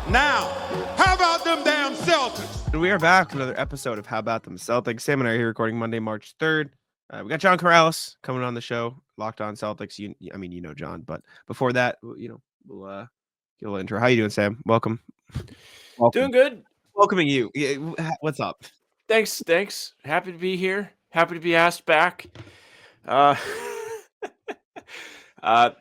Now, how about them damn Celtics? And we are back with another episode of How About Them Celtics. Sam and I are here recording Monday, March 3rd. We got John Karalis coming on the show, Locked On Celtics. You know John, but before that, we'll get a little intro. How you doing, Sam? Welcome. Doing good. Welcoming you. What's up? Thanks. Happy to be here. Happy to be asked back.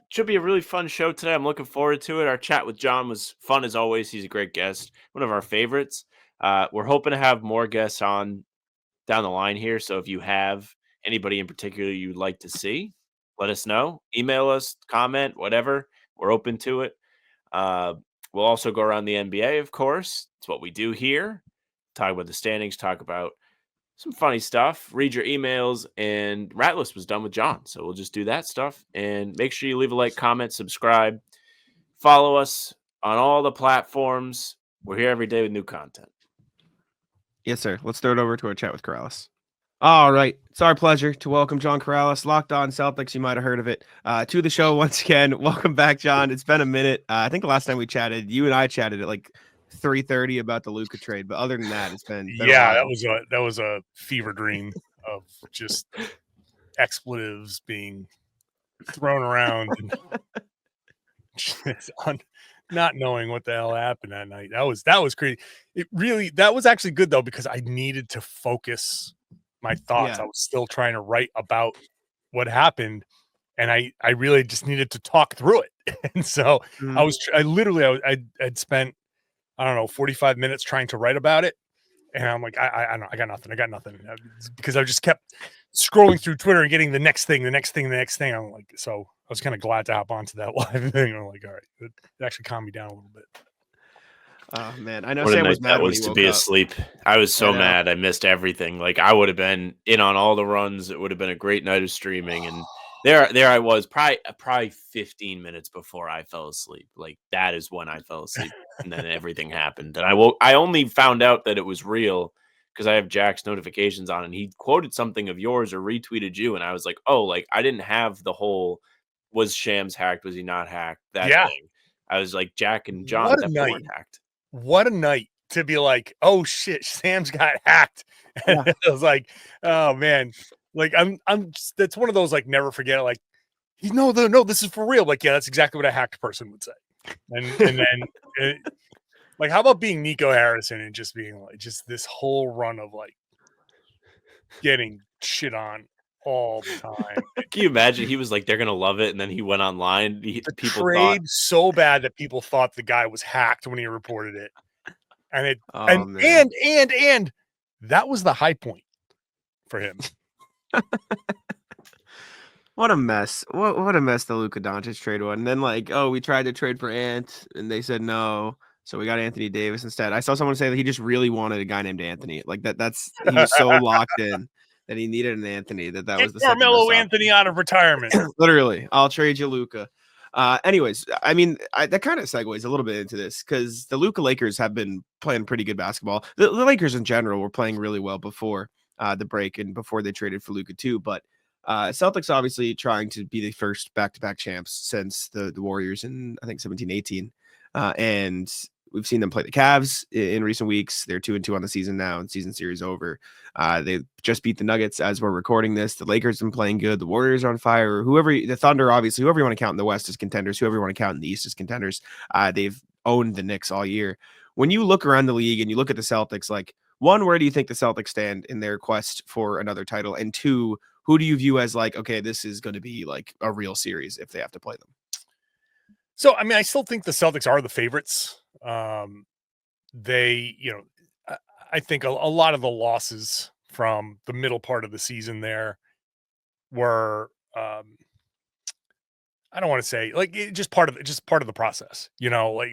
Should be a really fun show today. I'm looking forward to it. Our chat with John was fun as always. He's a great guest, one of our favorites. We're hoping to have more guests on down the line here. So if you have anybody in particular you'd like to see, let us know. Email us, comment, whatever. We're open to it. We'll also go around the NBA, of course. It's what we do here. Talk about the standings, talk about some funny stuff, read your emails, and Rat List was done with John. So we'll just do that stuff. And make sure you leave a like, comment, subscribe, follow us on all the platforms. We're here every day with new content. Yes, sir. Let's throw it over to our chat with Karalis. All right. It's our pleasure to welcome John Karalis, Locked On Celtics. You might have heard of it. To the show once again. Welcome back, John. It's been a minute. I think the last time we chatted, you and I chatted at like 3:30 about the Luka trade. But other than that, it's been yeah, that was a fever dream of just expletives being thrown around and just not knowing what the hell happened that night. That was crazy. That was actually good though, because I needed to focus my thoughts. Yeah. I was still trying to write about what happened, and I really just needed to talk through it. And so I'd spent, I don't know, 45 minutes trying to write about it. And I'm like, I got nothing. Because I just kept scrolling through Twitter and getting the next thing. I'm like, so I was kind of glad to hop onto that live thing. I'm like, all right, it actually calmed me down a little bit. Oh man, I know what Sam a was night mad that was to be up. asleep. I was so mad. I missed everything. Like I would have been in on all the runs. It would have been a great night of streaming. And there I was, probably 15 minutes before I fell asleep. Like that is when I fell asleep, and then everything happened. And I only found out that it was real because I have Jack's notifications on, and he quoted something of yours or retweeted you, and I was like, oh, like I didn't have the whole was Shams hacked, was he not hacked? That thing. I was like, Jack and John definitely weren't hacked. What a night to be like, oh shit, Sam's got hacked. And I was like, oh man, like I'm that's one of those like never forget it. Like, no, this is for real. Like, yeah, that's exactly what a hacked person would say. And then like, how about being Nico Harrison and just being like, just this whole run of like getting shit on all the time. Can you imagine? He was like, they're gonna love it, and then he went online. People trade so bad that people thought the guy was hacked when he reported it, and and that was the high point for him. What a mess! What a mess the Luka Doncic trade was. And then like, oh, we tried to trade for Ant, and they said no. So we got Anthony Davis instead. I saw someone say that he just really wanted a guy named Anthony. Like that's he was so locked in that he needed an Anthony. That was the Carmelo Anthony out of retirement. Literally, I'll trade you Luka. Anyways, I mean, that kind of segues a little bit into this because the Luka Lakers have been playing pretty good basketball. The Lakers in general were playing really well before the break and before they traded for Luka too. But Celtics obviously trying to be the first back-to-back champs since the Warriors in I think 17-18. And we've seen them play the Cavs in recent weeks. They're 2-2 on the season now, and season series over. They just beat the Nuggets as we're recording this. The Lakers have been playing good. The Warriors are on fire. The Thunder, obviously, whoever you want to count in the West is contenders. Whoever you want to count in the East is contenders. They've owned the Knicks all year. When you look around the league and you look at the Celtics, like, one, where do you think the Celtics stand in their quest for another title? And two, who do you view as like, okay, this is going to be like a real series if they have to play them? So, I mean, I still think the Celtics are the favorites. They, I think a lot of the losses from the middle part of the season there were, I don't want to say like just part of the process, like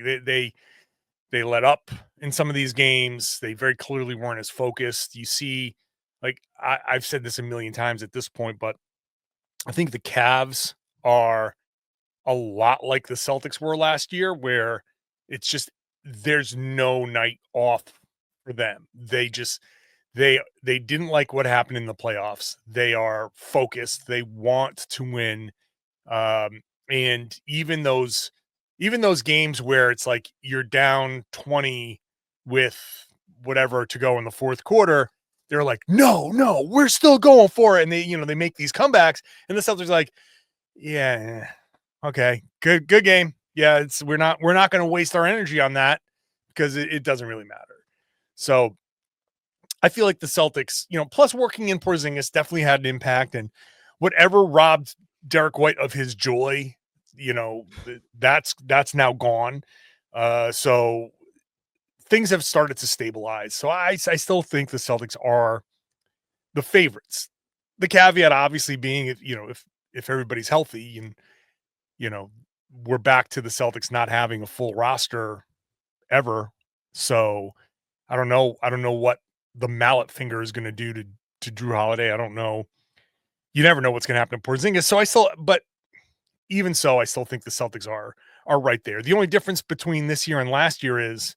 they let up in some of these games. They very clearly weren't as focused. You see, like I've said this a million times at this point, but I think the Cavs are a lot like the Celtics were last year, where it's just there's no night off for them. They didn't like what happened in the playoffs. They are focused. They want to win. And even those even those games where it's like you're down 20 with whatever to go in the fourth quarter, they're like, no, we're still going for it. And they make these comebacks, and the Celtics are like, yeah, okay, good game. Yeah, we're not going to waste our energy on that because it doesn't really matter. So I feel like the Celtics, plus working in Porzingis definitely had an impact, and whatever robbed Derek White of his joy, that's now gone. So things have started to stabilize. So I still think the Celtics are the favorites. The caveat obviously being, if everybody's healthy and, we're back to the Celtics not having a full roster ever. So I don't know what the mallet finger is going to do to Jrue Holiday. I don't know. You never know what's going to happen to Porzingis. So but even so, I still think the Celtics are right there. The only difference between this year and last year is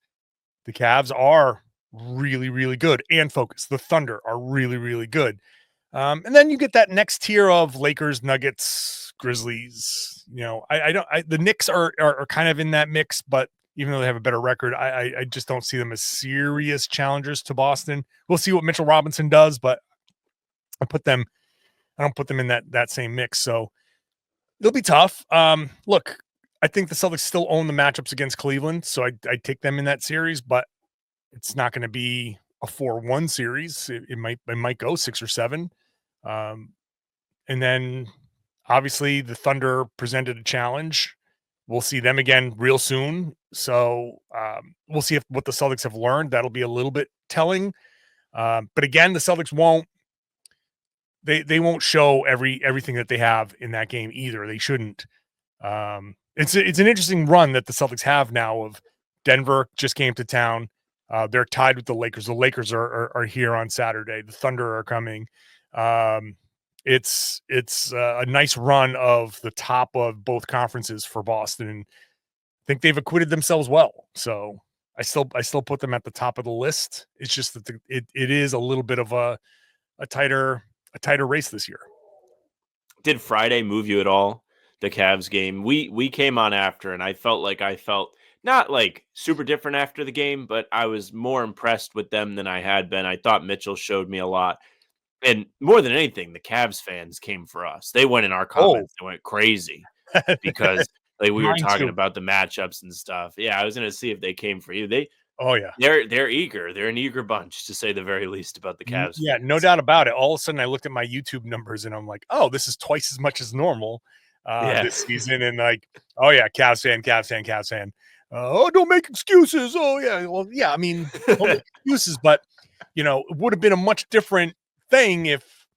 the Cavs are really, really good and focused. The Thunder are really, really good. And then you get that next tier of Lakers, Nuggets, Grizzlies. The Knicks are kind of in that mix, but even though they have a better record, I just don't see them as serious challengers to Boston. We'll see what Mitchell Robinson does, but I don't put them in that same mix. So it'll be tough. Look, I think the Celtics still own the matchups against Cleveland, so I take them in that series, but it's not going to be a 4-1 series. It might go 6 or 7. And then obviously the Thunder presented a challenge. We'll see them again real soon. So we'll see what the Celtics have learned. That'll be a little bit telling. But again, the Celtics won't show everything that they have in that game either. They shouldn't. It's an interesting run that the Celtics have now. Of Denver just came to town. They're tied with the Lakers. The Lakers are here on Saturday. The Thunder are coming. It's a nice run of the top of both conferences for Boston, and I think they've acquitted themselves well. So I still put them at the top of the list. It's just that it is a little bit of a tighter race this year. Did Friday move you at all? The Cavs game. We came on after, and I felt not like super different after the game, but I was more impressed with them than I had been. I thought Mitchell showed me a lot. And more than anything, the Cavs fans came for us. They went in our comments. They went crazy because we were talking about the matchups and stuff. Yeah, I was going to see if they came for you. They're eager. They're an eager bunch, to say the very least, about the Cavs. Yeah, no doubt about it. All of a sudden, I looked at my YouTube numbers and I'm like, oh, this is twice as much as normal this season. And like, oh yeah, Cavs fan. Oh, don't make excuses. Oh yeah, well yeah. I mean, don't make excuses, but it would have been a much different thing if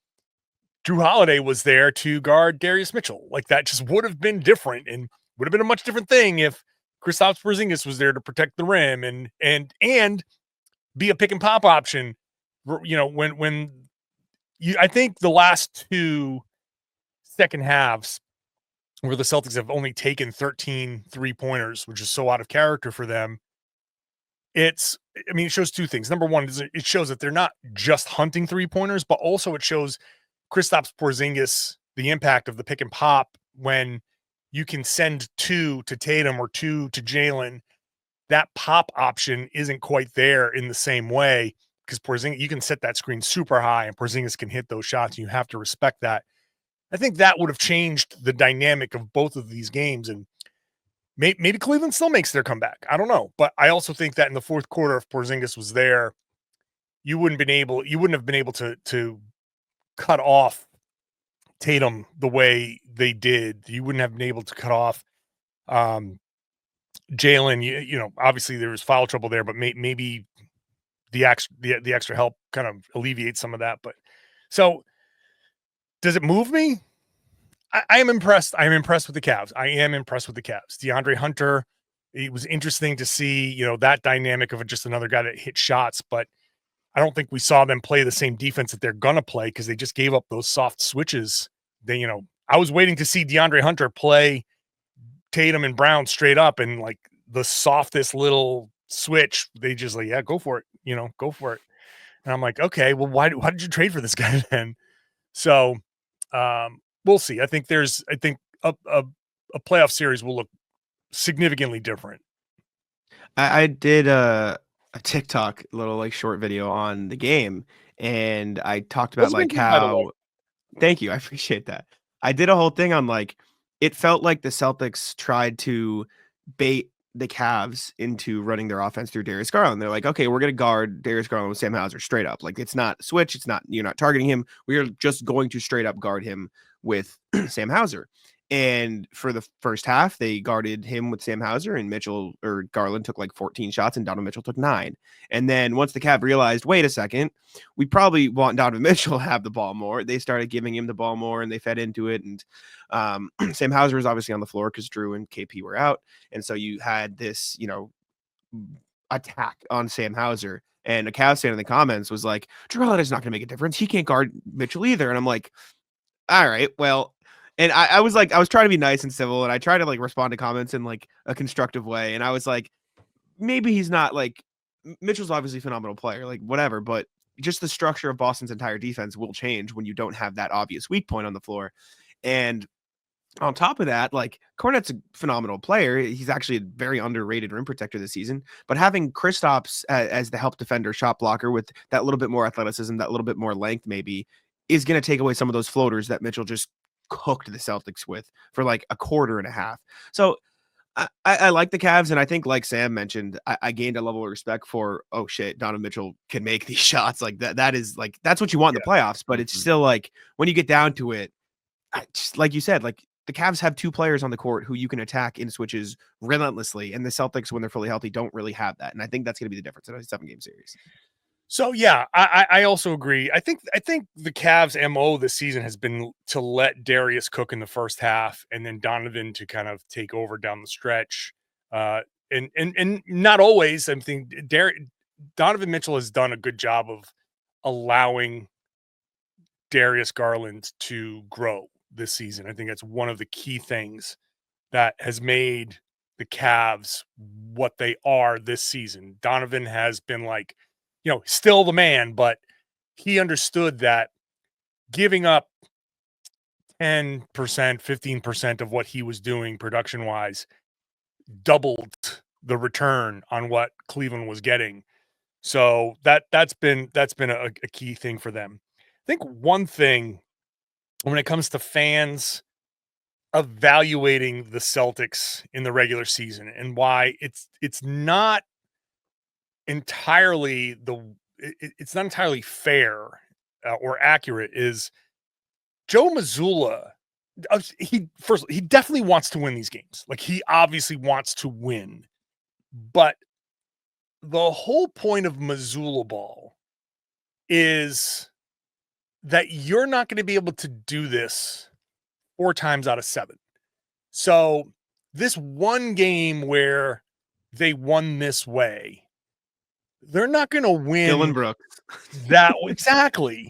Jrue Holiday was there to guard Darius Mitchell. Like that just would have been different, and would have been a much different thing if Kristaps Porzingis was there to protect the rim and be a pick and pop option. When I think the last 2 second halves where the Celtics have only taken 13 3-pointers, which is so out of character for them. It shows 2 things. Number one is it shows that they're not just hunting 3-pointers, but also it shows Kristaps Porzingis the impact of the pick and pop when you can send 2 to Tatum or 2 to Jalen. That pop option isn't quite there in the same way because Porzingis, you can set that screen super high and Porzingis can hit those shots. And you have to respect that. I think that would have changed the dynamic of both of these games, and maybe Cleveland still makes their comeback. I don't know, but I also think that in the fourth quarter, if Porzingis was there, you wouldn't have been able to cut off Tatum the way they did. You wouldn't have been able to cut off Jalen. Obviously there was foul trouble there, but maybe the extra help kind of alleviates some of that. But so. Does it move me? I am impressed. I am impressed with the Cavs. DeAndre Hunter, it was interesting to see, that dynamic of just another guy that hit shots, but I don't think we saw them play the same defense that they're going to play because they just gave up those soft switches. I was waiting to see DeAndre Hunter play Tatum and Brown straight up, and like the softest little switch, they just like, yeah, go for it, go for it. And I'm like, okay, well, why did you trade for this guy then? So, we'll see. I think a playoff series will look significantly different. I did a TikTok little like short video on the game, and I talked about That's been like good, by the way. how. Thank you, I appreciate that. I did a whole thing on like it felt like the Celtics tried to bait the Cavs into running their offense through Darius Garland. They're like, okay, we're gonna guard Darius Garland with Sam Hauser straight up. Like it's not switch, it's not you're not targeting him. We are just going to straight up guard him with Sam Hauser. And for the first half, they guarded him with Sam Hauser, and Mitchell or Garland took like 14 shots, and Donovan Mitchell took 9. And then once the Cavs realized, wait a second, we probably want Donovan Mitchell to have the ball more, they started giving him the ball more, and they fed into it. And Sam Hauser was obviously on the floor because Jrue and KP were out, and so you had this, attack on Sam Hauser. And a Cavs fan in the comments was like, Jrue Holiday's not going to make a difference. He can't guard Mitchell either. And I'm like, all right, well. And I was trying to be nice and civil, and I tried to like respond to comments in like a constructive way. And I was like, maybe he's not like Mitchell's obviously a phenomenal player, like whatever, but just the structure of Boston's entire defense will change when you don't have that obvious weak point on the floor. And on top of that, like Kornet's a phenomenal player. He's actually a very underrated rim protector this season. But having Kristaps as the help defender, shot blocker with that little bit more athleticism, that little bit more length, maybe is going to take away some of those floaters that Mitchell just cooked the Celtics with for like a quarter and a half. So I like the Cavs, and I think, like Sam mentioned, I gained a level of respect for, oh shit, Donovan Mitchell can make these shots. Like that is like that's what you want in the playoffs. But it's still like when you get down to it, just like you said, like the Cavs have 2 players on the court who you can attack in switches relentlessly, and the Celtics, when they're fully healthy, don't really have that. And I think that's going to be the difference in a 7-game series. So yeah, I also agree. I think the Cavs' MO this season has been to let Darius cook in the first half, and then Donovan to kind of take over down the stretch. And not always. I think Donovan Mitchell has done a good job of allowing Darius Garland to grow this season. I think that's one of the key things that has made the Cavs what they are this season. Donovan has been like, still the man, but he understood that giving up 10%, 15% of what he was doing production-wise doubled the return on what Cleveland was getting. So that's been a key thing for them. I think one thing when it comes to fans evaluating the Celtics in the regular season and why it's not entirely it's not entirely fair or accurate is Joe Mazzulla. He definitely wants to win these games. Like he obviously wants to win, but the whole point of Mazzulla ball is that you're not going to be able to do this 4 times out of 7. So this one game where they won this way, they're not going to win. Dylan Brooks. That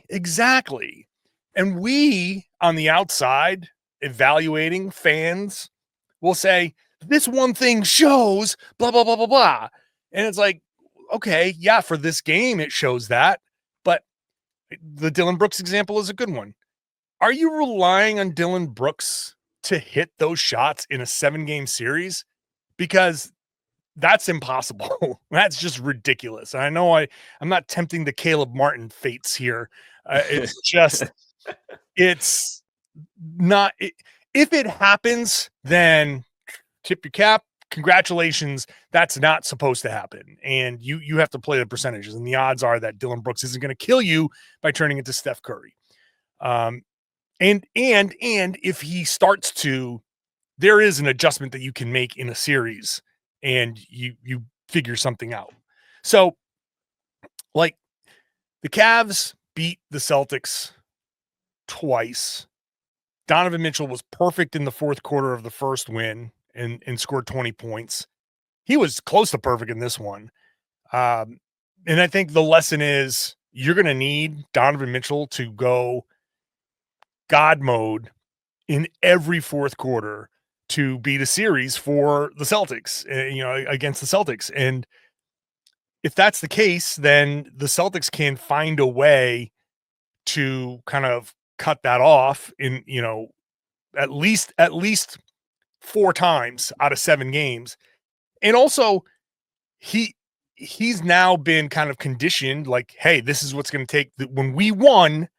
exactly. And we on the outside evaluating fans will say this one thing shows blah blah blah blah blah, and it's like, okay, yeah, for this game it shows that, but the Dylan Brooks example is a good one. Are you relying on Dylan Brooks to hit those shots in a 7-game series? Because that's impossible. That's just ridiculous. And I know I'm not tempting the Caleb Martin fates here. It's just, it's not. If it happens, then tip your cap. Congratulations. That's not supposed to happen. And you have to play the percentages. And the odds are that Dylan Brooks isn't going to kill you by turning into Steph Curry. And if he starts to, there is an adjustment that you can make in a series, and you figure something out. So, like, the Cavs beat the Celtics twice. Donovan Mitchell was perfect in the fourth quarter of the first win and scored 20 points. He was close to perfect in this one. And I think the lesson is you're going to need Donovan Mitchell to go God mode in every fourth quarter to beat a series for the Celtics, against the Celtics. And if that's the case, then the Celtics can find a way to kind of cut that off in, at least 4 times out of 7 games. And also he's now been kind of conditioned like, hey, this is what's going to take. When we won,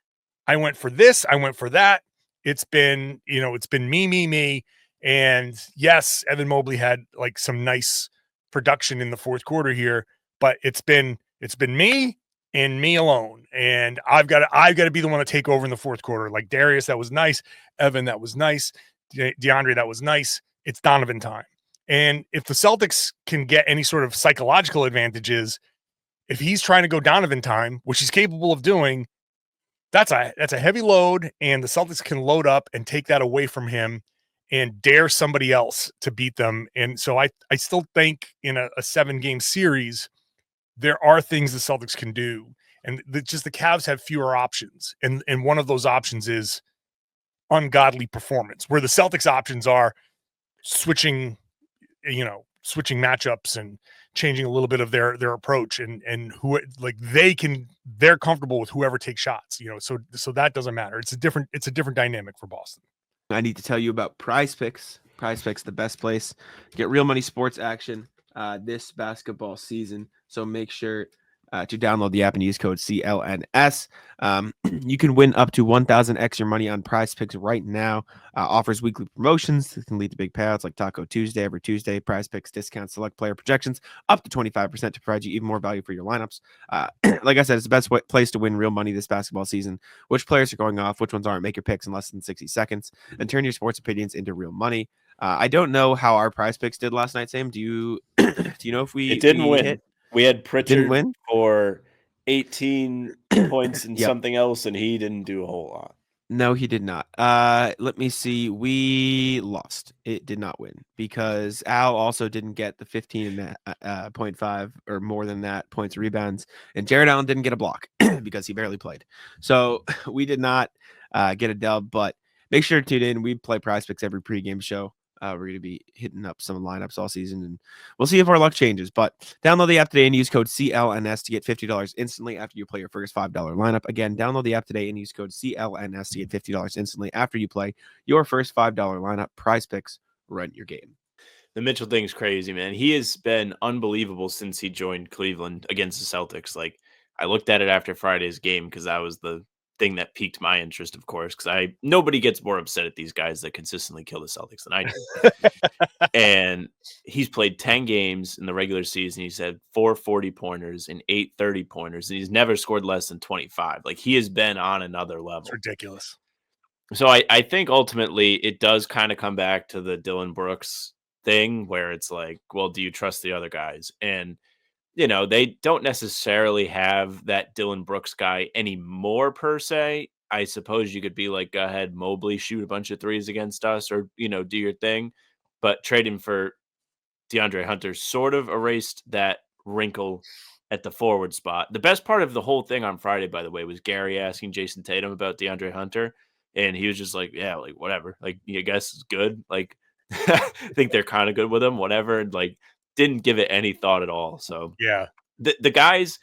I went for this, I went for that. It's been me. And yes, Evan Mobley had like some nice production in the fourth quarter here, but it's been me and me alone. And I've got to be the one to take over in the fourth quarter. Like Darius, that was nice. Evan, that was nice. DeAndre, that was nice. It's Donovan time. And if the Celtics can get any sort of psychological advantages, if he's trying to go Donovan time, which he's capable of doing, that's a heavy load, and the Celtics can load up and take that away from him and dare somebody else to beat them. And so I still think in a 7-game series, there are things the Celtics can do. And the Cavs have fewer options. And one of those options is ungodly performance, where the Celtics options are switching matchups and changing a little bit of their approach and who like they're comfortable with whoever takes shots, so that doesn't matter. It's a different dynamic for Boston. I need to tell you about PrizePicks. PrizePicks, the best place to get real money sports action this basketball season. So make sure to download the app and use code CLNS. You can win up to 1,000x your money on PrizePicks right now. Offers weekly promotions that can lead to big payouts like Taco Tuesday every Tuesday. PrizePicks discounts select player projections up to 25% to provide you even more value for your lineups. Like I said, it's the best place to win real money this basketball season. Which players are going off, which ones aren't. Make your picks in less than 60 seconds and turn your sports opinions into real money. I don't know how our PrizePicks did last night, Sam. Do you know if it didn't win? Hit? We had Pritchard win? for 18 points and something else, and he didn't do a whole lot. No, he did not. Let me see. We lost. It did not win because Al also didn't get the 15.5 or more than that points rebounds, and Jared Allen didn't get a block because he barely played. So we did not get a dub, but make sure to tune in. We play PrizePicks every pregame show. We're going to be hitting up some lineups all season, and we'll see if our luck changes. But download the app today and use code CLNS to get $50 instantly after you play your first $5 lineup. Again, download the app today and use code CLNS to get $50 instantly after you play your first $5 lineup. PrizePicks, run your game. The Mitchell thing's crazy, man. He has been unbelievable since he joined Cleveland against the Celtics. Like, I looked at it after Friday's game because that was the thing that piqued my interest, of course, because nobody gets more upset at these guys that consistently kill the Celtics than I do. And he's played 10 games in the regular season. He's had 4 40-pointers and 8 30-pointers, and he's never scored less than 25. Like, he has been on another level. It's ridiculous. So I think ultimately it does kind of come back to the Dylan Brooks thing where it's like, well, do you trust the other guys? And they don't necessarily have that Dylan Brooks guy anymore per se. I suppose you could be like, go ahead, Mobley, shoot a bunch of threes against us or, do your thing. But trading for DeAndre Hunter sort of erased that wrinkle at the forward spot. The best part of the whole thing on Friday, by the way, was Gary asking Jason Tatum about DeAndre Hunter. And he was just like, yeah, like, whatever. Like, I guess it's good. Like, I think they're kind of good with him, whatever. And like, didn't give it any thought at all. So yeah, the guys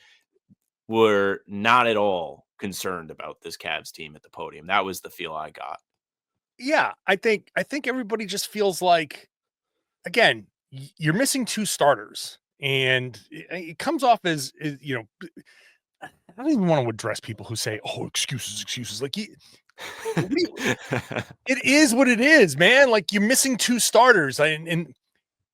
were not at all concerned about this Cavs team at the podium. That was the feel I got. Yeah, I think everybody just feels like, again, you're missing 2 starters, and it comes off as I don't even want to address people who say, "Oh, excuses." Like, it is what it is, man. Like, you're missing 2 starters, and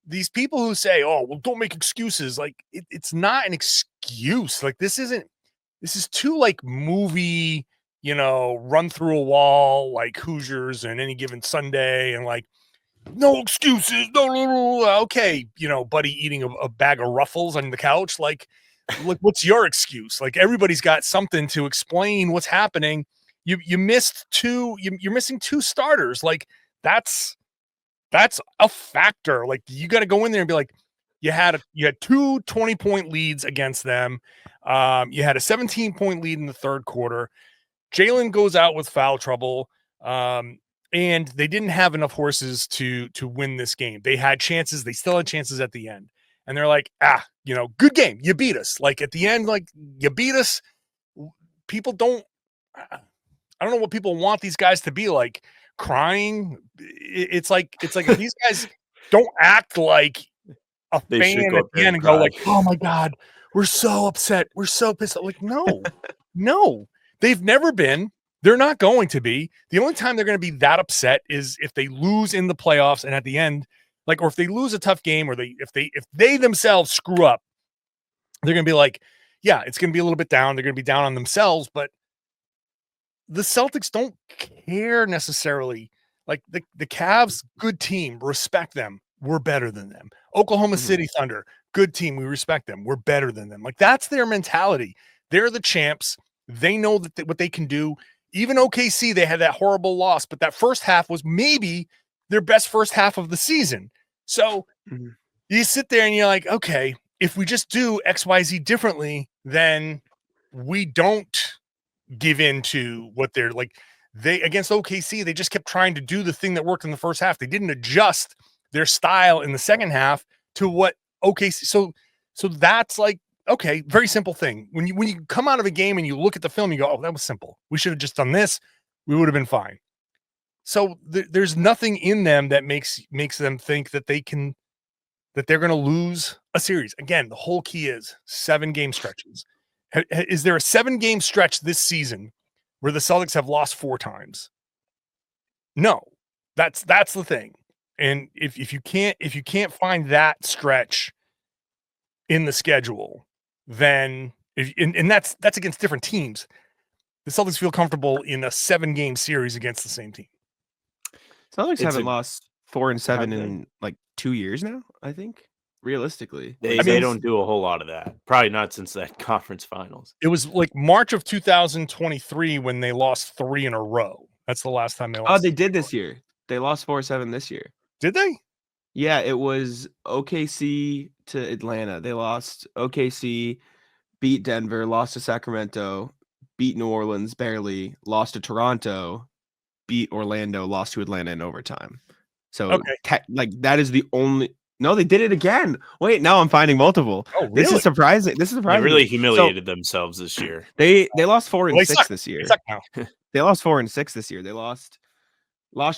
these people who say, "Oh, well, don't make excuses," like it's not an excuse. Like, this is too like movie, run through a wall, like Hoosiers and Any Given Sunday, and like, no excuses, no. Okay, buddy eating a bag of Ruffles on the couch. Like, what's your excuse? Like, everybody's got something to explain what's happening. You missed 2. You're missing 2 starters. Like, that's a factor. Like, you got to go in there and be like, you had 2 20-point leads against them. You had a 17-point lead in the third quarter. Jalen goes out with foul trouble. And they didn't have enough horses to win this game. They had chances. They still had chances at the end. And they're like, good game. You beat us. Like, at the end, like, you beat us. People don't, I don't know what people want these guys to be like. crying. It's like if these guys don't act like a They should fan go at up the there end and and go cry. like, "Oh my god, we're so upset, we're so pissed." Like, no, they've never been. They're not going to be. The only time they're going to be that upset is if they lose in the playoffs and at the end, like, or if they lose a tough game, or if they themselves screw up, they're going to be like, yeah, it's going to be a little bit down. They're going to be down on themselves, but the Celtics don't care necessarily. Like the Cavs, good team, respect them. We're better than them. Oklahoma City Thunder, good team, we respect them. We're better than them. Like, that's their mentality. They're the champs. They know that what they can do. Even OKC, they had that horrible loss, but that first half was maybe their best first half of the season. So you sit there and you're like, okay, if we just do XYZ differently, then we don't give in to what they're like. They, against OKC, they just kept trying to do the thing that worked in the first half. They didn't adjust their style in the second half to what OKC. So that's like, okay, very simple thing. When you come out of a game and you look at the film, you go, oh, that was simple. We should have just done this. We would have been fine. So there's nothing in them that makes them think that they're going to lose a series. Again, the whole key is 7-game stretches. Is there a 7-game stretch this season where the Celtics have lost 4 times? No, that's the thing. And if you can't find that stretch in the schedule, then and that's against different teams. The Celtics feel comfortable in a 7-game series against the same team. Celtics haven't lost 4 and 7 in like 2 years now, I think. Realistically, they don't do a whole lot of that. Probably not since that conference finals. It was like March of 2023 when they lost 3 in a row. That's the last time they lost. Oh, they did this year. They lost 4-7 this year. Did they? Yeah, it was OKC to Atlanta. They lost OKC, beat Denver, lost to Sacramento, beat New Orleans barely, lost to Toronto, beat Orlando, lost to Atlanta in overtime. So like that is the only. No, they did it again. Wait, now I'm finding multiple. Oh, really? This is surprising. They really humiliated themselves this year. They lost 4 and 6 this year. They lost 4 and 6 this year. They lost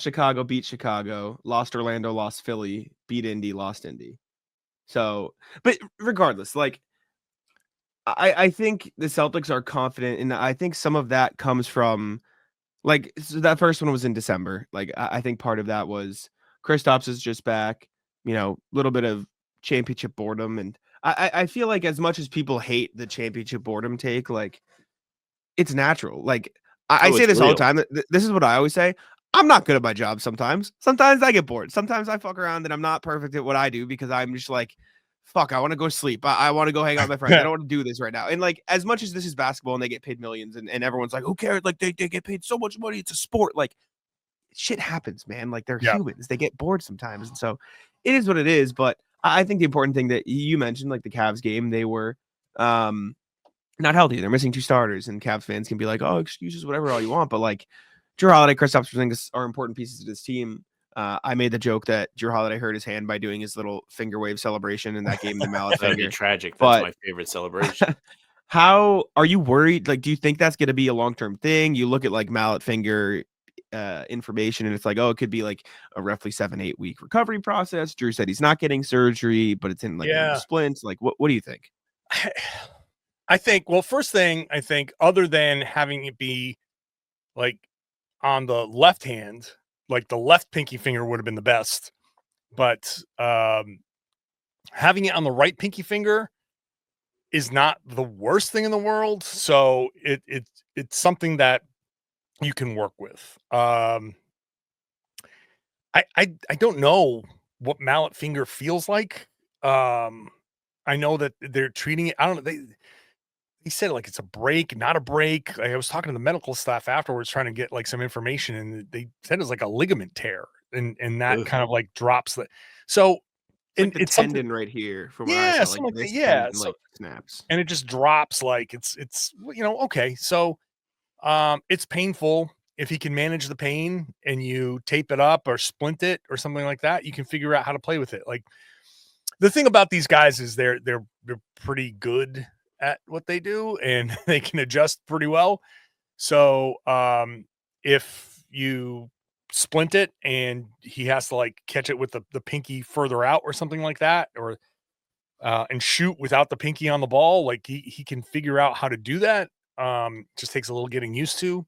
Chicago, beat Chicago, lost Orlando, lost Philly, beat Indy, lost Indy. So, but regardless, like I think the Celtics are confident, and I think some of that comes from like so that first one was in December. Like I think part of that was Kristaps is just back. You know, a little bit of championship boredom. And I feel like as much as people hate the championship boredom take, like it's natural. Like I say this all the time. This is what I always say. I'm not good at my job sometimes. Sometimes I get bored. Sometimes I fuck around and I'm not perfect at what I do because I'm just like, fuck, I want to go sleep. I want to go hang out with my friends. I don't want to do this right now. And like, as much as this is basketball and they get paid millions and everyone's like, who cares? Like they get paid so much money. It's a sport. Like shit happens, man. Like they're humans. They get bored sometimes. And so it is what it is. But I think the important thing that you mentioned, like the Cavs game, they were not healthy. They're missing 2 starters, and Cavs fans can be like, oh, excuses, whatever, all you want. But like Jrue Holiday, Kristaps are important pieces of this team. I made the joke that Jrue Holiday hurt his hand by doing his little finger wave celebration in that game, the mallet That'd finger. be tragic. That's my favorite celebration. How are you worried? Like, do you think that's going to be a long-term thing? You look at like mallet finger information and it's like, oh, it could be like a roughly 7-8 week recovery process. Jrue said he's not getting surgery, but it's in like splints. Like, what do you think? I think, well, first thing I think, other than having it be like on the left hand, like the left pinky finger would have been the best, but having it on the right pinky finger is not the worst thing in the world. So it's something that you can work with. I don't know what mallet finger feels like. I know that they're treating it. I don't know. They said like it's a break, not a break. I was talking to the medical staff afterwards trying to get like some information, and they said it was like a ligament tear, and that kind of like drops the. So it's tendon right here from what I saw, like this tendon, like snaps, and it just drops. Like it's okay. So it's painful. If he can manage the pain and you tape it up or splint it or something like that, you can figure out how to play with it. Like the thing about these guys is they're pretty good at what they do and they can adjust pretty well. So if you splint it and he has to like catch it with the pinky further out or something like that, or and shoot without the pinky on the ball. Like he can figure out how to do that. Just takes a little getting used to.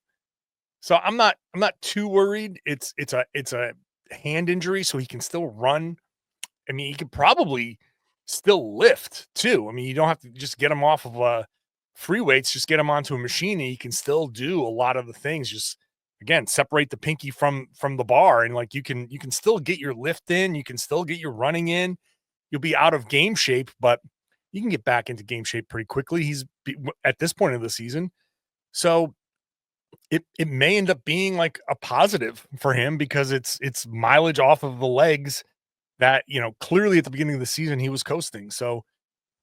So I'm not too worried. It's a hand injury, so he can still run. I mean, he could probably still lift too. I mean, you don't have to just get him off of free weights, just get him onto a machine and he can still do a lot of the things. Just again, separate the pinky from the bar, and like you can still get your lift in, you can still get your running in. You'll be out of game shape, but you can get back into game shape pretty quickly. He's at this point of the season. So it may end up being like a positive for him because it's mileage off of the legs that, you know, clearly at the beginning of the season he was coasting. So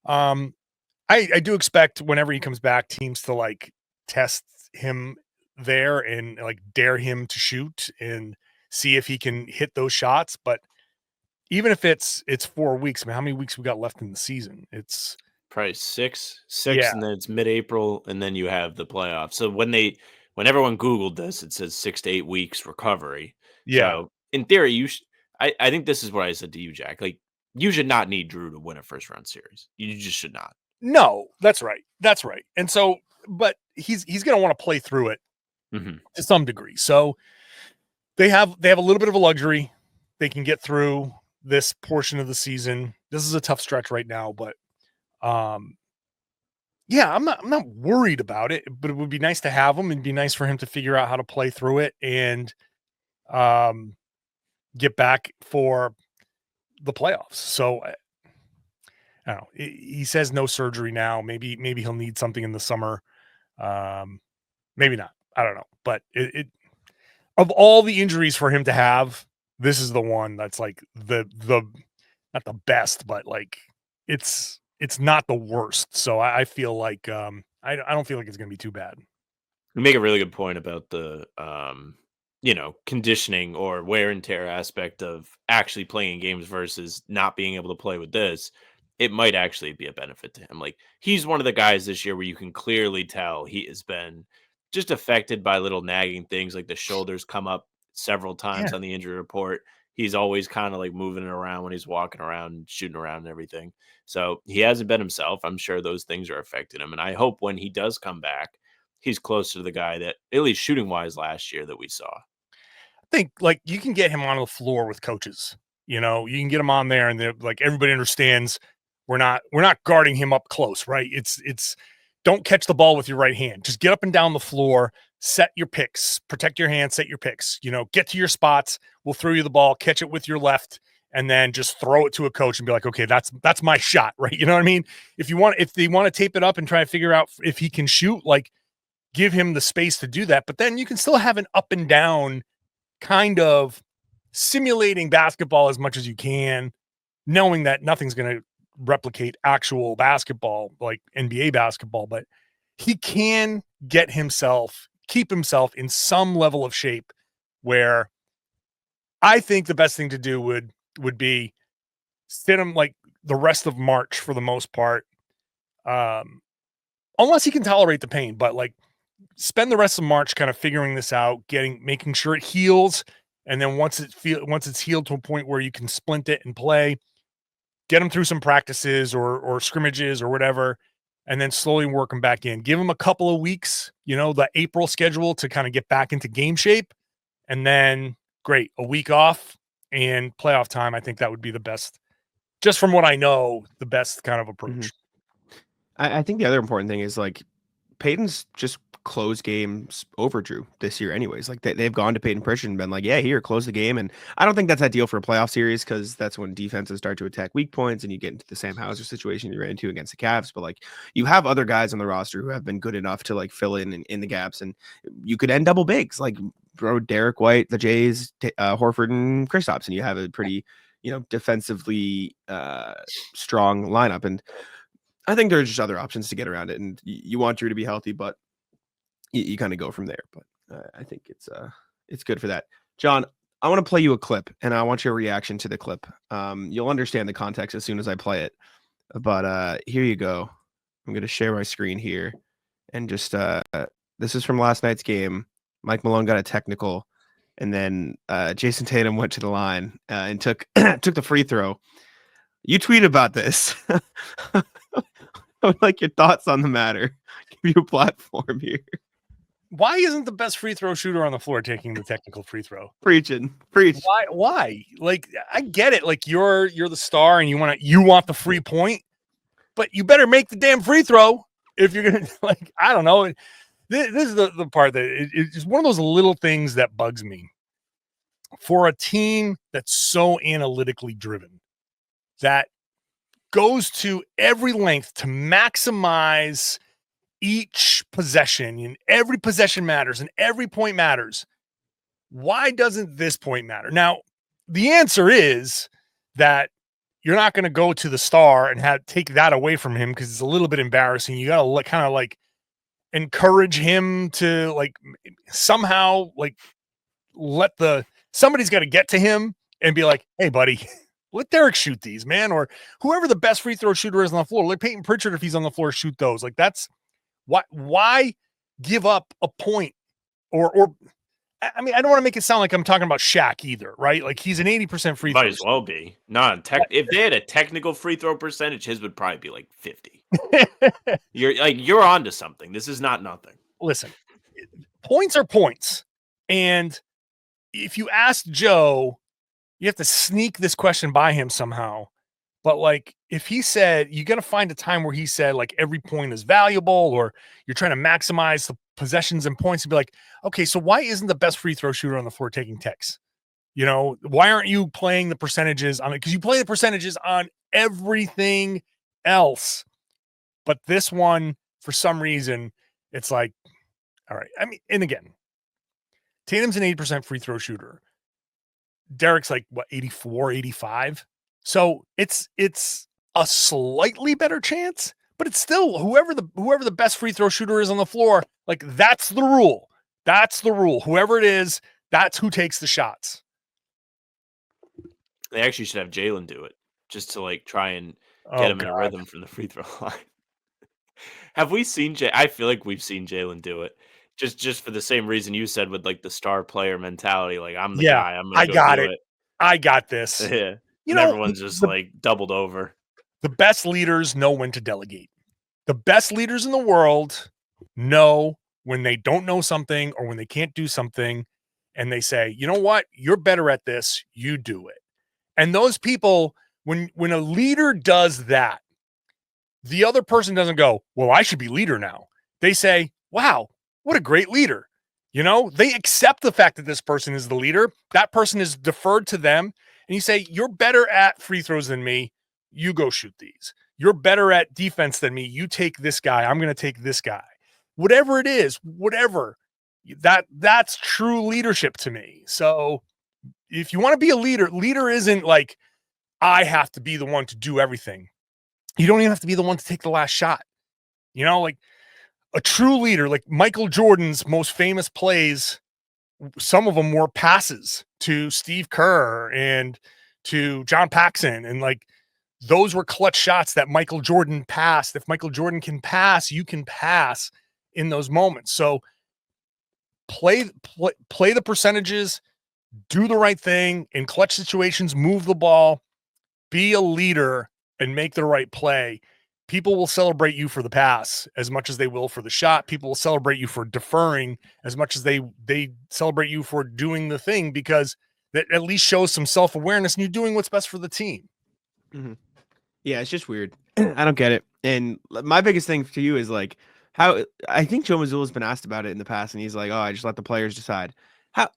I do expect whenever he comes back, teams to like test him there and like dare him to shoot and see if he can hit those shots. But even if it's 4 weeks, I mean, how many weeks we got left in the season? It's probably six, Yeah. and then it's mid-April, and then you have the playoffs. So when everyone Googled this, it says 6 to 8 weeks recovery. Yeah. So in theory, I think this is what I said to you, Jack. Like, you should not need Jrue to win a first round series. You just should not. No, that's right. That's right. And so, but he's going to want to play through it to some degree. So they have a little bit of a luxury. They can get through this portion of the season. This is a tough stretch right now, but yeah, I'm not worried about it, but it would be nice to have him. It'd be nice for him to figure out how to play through it and get back for the playoffs. So I don't know. He says no surgery now. Maybe he'll need something in the summer. Maybe not. I don't know. But it of all the injuries for him to have, this is the one that's like the not the best, but like it's not the worst. So I feel like I don't feel like it's gonna be too bad. You make a really good point about the conditioning or wear and tear aspect of actually playing games versus not being able to play with this. It might actually be a benefit to him. Like, he's one of the guys this year where you can clearly tell he has been just affected by little nagging things, like the shoulders come up several times Yeah. on the injury report. He's always kind of like moving it around when he's walking around, shooting around and everything. So he hasn't been himself. I'm sure those things are affecting him. And I hope when he does come back, he's closer to the guy that, at least shooting wise, last year that we saw. I think like you can get him on the floor with coaches. You know, you can get him on there and they're like everybody understands we're not guarding him up close, right? It's don't catch the ball with your right hand. Just get up and down the floor, set your picks, protect your hand, set your picks, you know, get to your spots. We'll throw you the ball, catch it with your left, and then just throw it to a coach and be like, okay, that's my shot, right? You know what I mean? If they want to tape it up and try to figure out if he can shoot, like give him the space to do that. But then you can still have an up and down kind of simulating basketball as much as you can, knowing that nothing's going to replicate actual basketball like NBA basketball, but he can keep himself in some level of shape where I think the best thing to do would be sit him like the rest of March for the most part, unless he can tolerate the pain, but like spend the rest of March kind of figuring this out, making sure it heals. And then once it's healed to a point where you can splint it and play, get him through some practices or scrimmages or whatever, and then slowly work him back in. Give him a couple of weeks, you know, the April schedule to kind of get back into game shape. And then great, a week off and playoff time. I think that would be the best, just from what I know, the best kind of approach. I think the other important thing is like Peyton's just close games over Jrue this year anyways. Like they've gone to Peyton Pritchard and been like, yeah, here, close the game. And I don't think that's ideal for a playoff series because that's when defenses start to attack weak points and you get into the Sam Hauser situation you ran into against the Cavs. But like you have other guys on the roster who have been good enough to like fill in the gaps, and you could end double bigs, like throw Derek White, the Jays, Horford, and Kristaps, and you have a pretty, defensively strong lineup. And I think there's just other options to get around it, and you want Jrue to be healthy, but you kind of go from there. But I think it's good for that. John, I want to play you a clip, and I want your reaction to the clip. You'll understand the context as soon as I play it, but here you go. I'm going to share my screen here, and just this is from last night's game. Mike Malone got a technical, and then Jason Tatum went to the line and took took the free throw. You tweet about this. I would like your thoughts on the matter. Give you a platform here. Why isn't the best free throw shooter on the floor taking the technical free throw? Preach. Why? Like, I get it. Like, you're the star and you want the free point, but you better make the damn free throw if you're gonna, like, I don't know. This is the part that it's one of those little things that bugs me. For a team that's so analytically driven, that goes to every length to maximize each possession, and every possession matters and every point matters. Why doesn't this point matter? Now, the answer is that you're not going to go to the star and take that away from him because it's a little bit embarrassing. You got to kind of like encourage him to like somehow like somebody's got to get to him and be like, hey, buddy, let Derek shoot these, man, or whoever the best free throw shooter is on the floor. Let Peyton Pritchard, if he's on the floor, shoot those. Like, that's why give up a point or I mean, I don't want to make it sound like I'm talking about Shaq either, right? Like, he's an 80% free throw. Might as well be. If they had a technical free throw percentage, his would probably be like 50. You're onto something. This is not nothing. Listen, points are points. And if you ask Joe, you have to sneak this question by him somehow. But like, if he said, you got to find a time where he said like every point is valuable, or you're trying to maximize the possessions and points, and be like, okay, so why isn't the best free throw shooter on the floor taking techs? You know, why aren't you playing the percentages on it? Because you play the percentages on everything else. But this one, for some reason, it's like, all right. I mean, and again, Tatum's an 80% free throw shooter. Derek's like, what, 84, 85? So it's a slightly better chance, but it's still whoever the best free throw shooter is on the floor, like, that's the rule. That's the rule. Whoever it is, that's who takes the shots. They actually should have Jalen do it just to like try and get him in a rhythm from the free throw line. Have we seen I feel like we've seen Jalen do it. Just for the same reason you said, with like the star player mentality, like, I'm the guy. I'm gonna do it. I got this. Yeah. You know, everyone's just like doubled over. The best leaders know when to delegate. The best leaders in the world know when they don't know something or when they can't do something, and they say, you know what? You're better at this. You do it. And those people, when a leader does that, the other person doesn't go, well, I should be leader now. They say, wow, what a great leader. You know, they accept the fact that this person is the leader. That person is deferred to them. And you say, you're better at free throws than me. You go shoot these. You're better at defense than me. You take this guy. I'm going to take this guy. Whatever it is, whatever. That's true leadership to me. So if you want to be a leader isn't like, I have to be the one to do everything. You don't even have to be the one to take the last shot. You know, like a true leader, like Michael Jordan's most famous plays, some of them were passes to Steve Kerr and to John Paxson. And like, those were clutch shots that Michael Jordan passed. If Michael Jordan can pass, you can pass in those moments. So play the percentages, do the right thing in clutch situations, move the ball, be a leader, and make the right play. People will celebrate you for the pass as much as they will for the shot. People will celebrate you for deferring as much as they celebrate you for doing the thing, because that at least shows some self-awareness and you're doing what's best for the team. Mm-hmm. Yeah, it's just weird. I don't get it. And my biggest thing to you is like, how I think Joe Mazzulla's been asked about it in the past, and he's like, oh, I just let the players decide. How,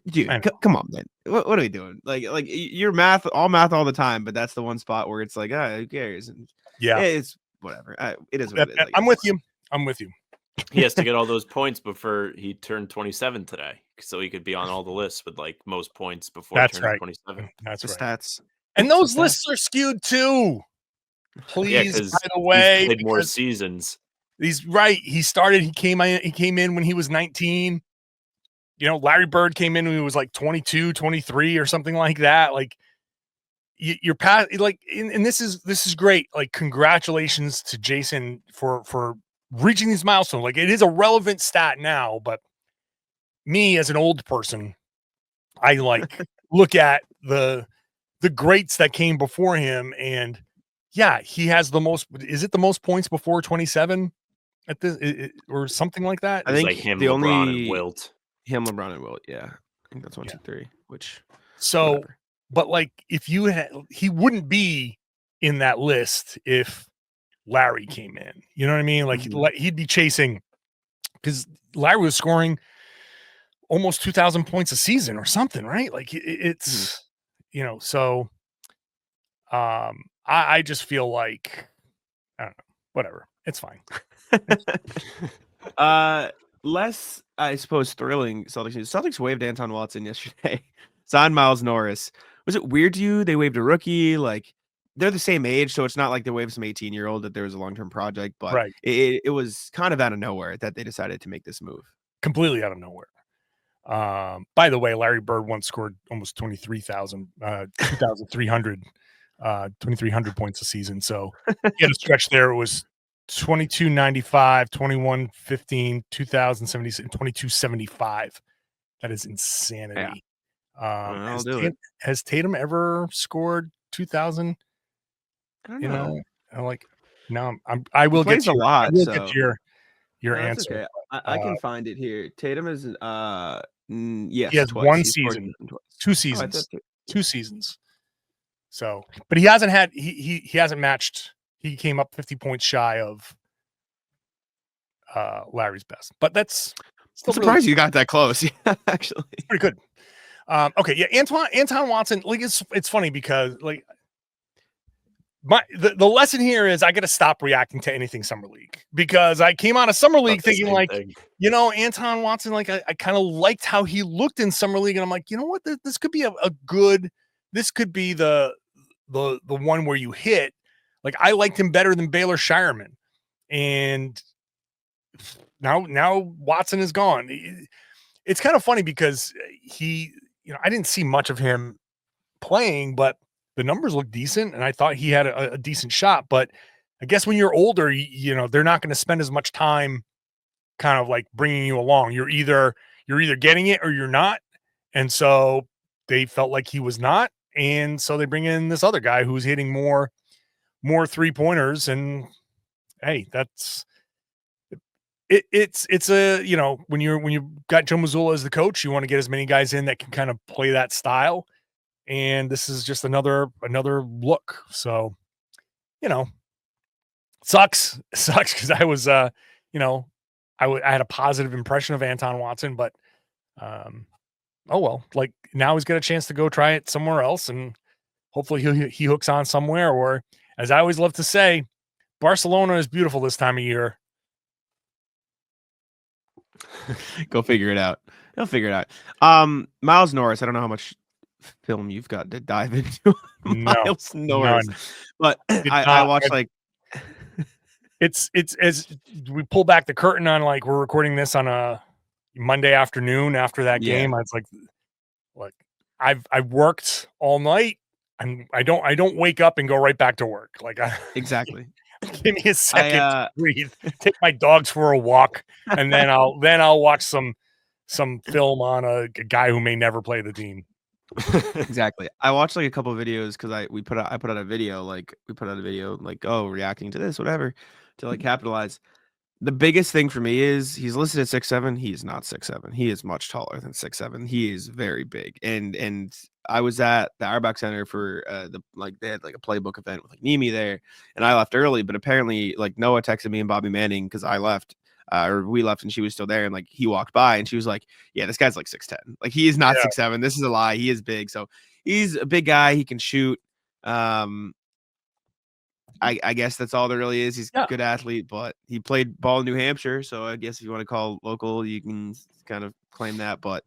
dude, come on, man. What are we doing? Like you're math all the time, but that's the one spot where it's like, who cares? And yeah, it's whatever. It is what it is. Like, I'm with you. He has to get all those points before he turned 27 today, so he could be on all the lists with like most points before that's turning right. 27. That's the right. Stats. And those lists are skewed too. Please, by the way, he's played more seasons. He's right. He came in when he was 19. You know, Larry Bird came in when he was like 22, 23 or something like that. Like you're past, like, and this is great. Like, congratulations to Jason for reaching these milestones. Like, it is a relevant stat now, but me as an old person, I look at the greats that came before him, and yeah, he has the most. Is it the most points before 27 at this or something like that? I It's think like him, the LeBron, and only Wilt. him, LeBron, and Wilt. Yeah, I think that's 1, Yeah. 2, 3. Which So, whatever. but like if you had, he wouldn't be in that list if Larry came in. You know what I mean? Like Mhm. he'd be chasing because Larry was scoring almost 2,000 points a season or something, right? Like it's so I just feel like I don't know, whatever. It's fine. Less, I suppose, thrilling Celtics news. Celtics waived Anton Watson yesterday. Signed Miles Norris. Was it weird to you? They waived a rookie. Like they're the same age, so it's not like they waived some 18-year-old that there was a long-term project. But Right. it was kind of out of nowhere that they decided to make this move. Completely out of nowhere. By the way, Larry Bird once scored almost 2,300 points a season. So he had a stretch there. It was 2295, 2115, 2076, and 2275. That is insanity. I'll do it. Has Tatum ever scored 2,000? I don't You know. know, I'm like, no, I will get plays to a your, lot, I will so get to your no, that's answer. okay. I can find it here. Tatum is He yes, has twice. one He scored season, twice. 2 Oh, I seasons, thought 2 seasons. So, but he hasn't had he hasn't matched. He came up 50 points shy of Larry's best, but that's I'm still really surprised you got that close. Yeah, actually. pretty good. Okay, yeah, Anton Watson. Like it's funny because like the lesson here is I got to stop reacting to anything summer league because I came out of summer league Thought the thinking same like thing. Anton Watson. Like I kind of liked how he looked in summer league, and I'm like, you know what, this could be a good. This could be the one where you hit. Like I liked him better than Baylor Shireman, and now Watson is gone. It's kind of funny because he, I didn't see much of him playing, but the numbers look decent, and I thought he had a decent shot. But I guess when you're older, they're not going to spend as much time kind of like bringing you along. You're either getting it or you're not, and so they felt like he was not, and so they bring in this other guy who's hitting more 3-pointers, and hey, that's it's a when you got Joe Mazzulla as the coach, you want to get as many guys in that can kind of play that style, and this is just another look. So sucks because I was I had a positive impression of Anton Watson, but oh well, like now he's got a chance to go try it somewhere else, and hopefully he hooks on somewhere, or as I always love to say, Barcelona is beautiful this time of year. Go figure it out. He'll figure it out. Miles Norris, I don't know how much film you've got to dive into Miles Norris, none. but I watched like it's as we pull back the curtain on, like, we're recording this on a Monday afternoon after that game. It's like I've worked all night, and I don't wake up and go right back to work. Like exactly. give me a second to breathe, take my dogs for a walk, and then I'll watch some film on a guy who may never play the team. Exactly. I watched like a couple of videos because I put out a video like reacting to this, whatever, to like capitalize. The biggest thing for me is he's listed at 6'7". He is not 6'7". He is much taller than 6'7". He is very big. And I was at the Auerbach Center for they had like a playbook event with like Nimi there, and I left early, but apparently like Noah texted me and Bobby Manning because I left. Or we left and she was still there, and like he walked by and she was like, yeah, this guy's like 6'10". Like he is not 6'7". This is a lie. He is big. So he's a big guy. He can shoot. I guess that's all there really is. He's a good athlete, but he played ball in New Hampshire. So I guess if you want to call local, you can kind of claim that, but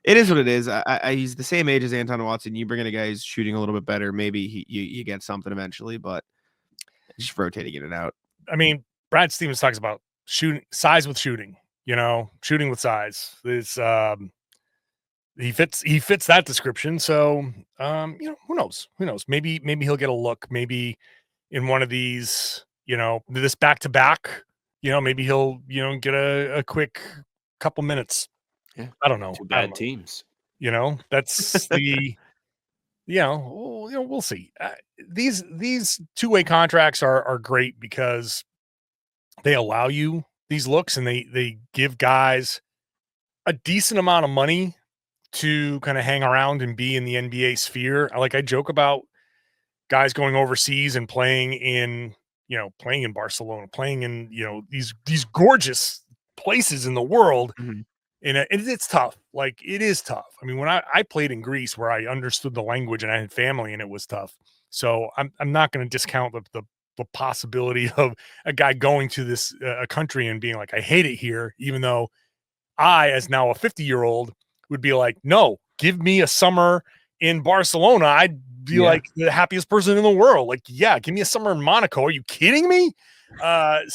it is what it is. He's the same age as Anton Watson. You bring in a guy who's shooting a little bit better. Maybe you get something eventually, but just rotating in and out. I mean, Brad Stevens talks about shooting size with shooting, shooting with size. It's he fits that description. So who knows? Maybe he'll get a look. Maybe in one of these, this back to back, maybe he'll get a quick couple minutes. Yeah, I don't know. Two bad teams. That's the we'll see. These two-way contracts are great because they allow you these looks, and they give guys a decent amount of money to kind of hang around and be in the NBA sphere. I joke about guys going overseas and playing in Barcelona, playing in, these gorgeous places in the world. Mm-hmm. And it's tough. It is tough. I mean, when I played in Greece, where I understood the language and I had family, and it was tough. So I'm not going to discount the possibility of a guy going to this a country and being like, I hate it here, even though I, as now a 50-year-old, would be like, no, give me a summer in Barcelona. I'd be like the happiest person in the world. Give me a summer in Monaco. Are you kidding me? But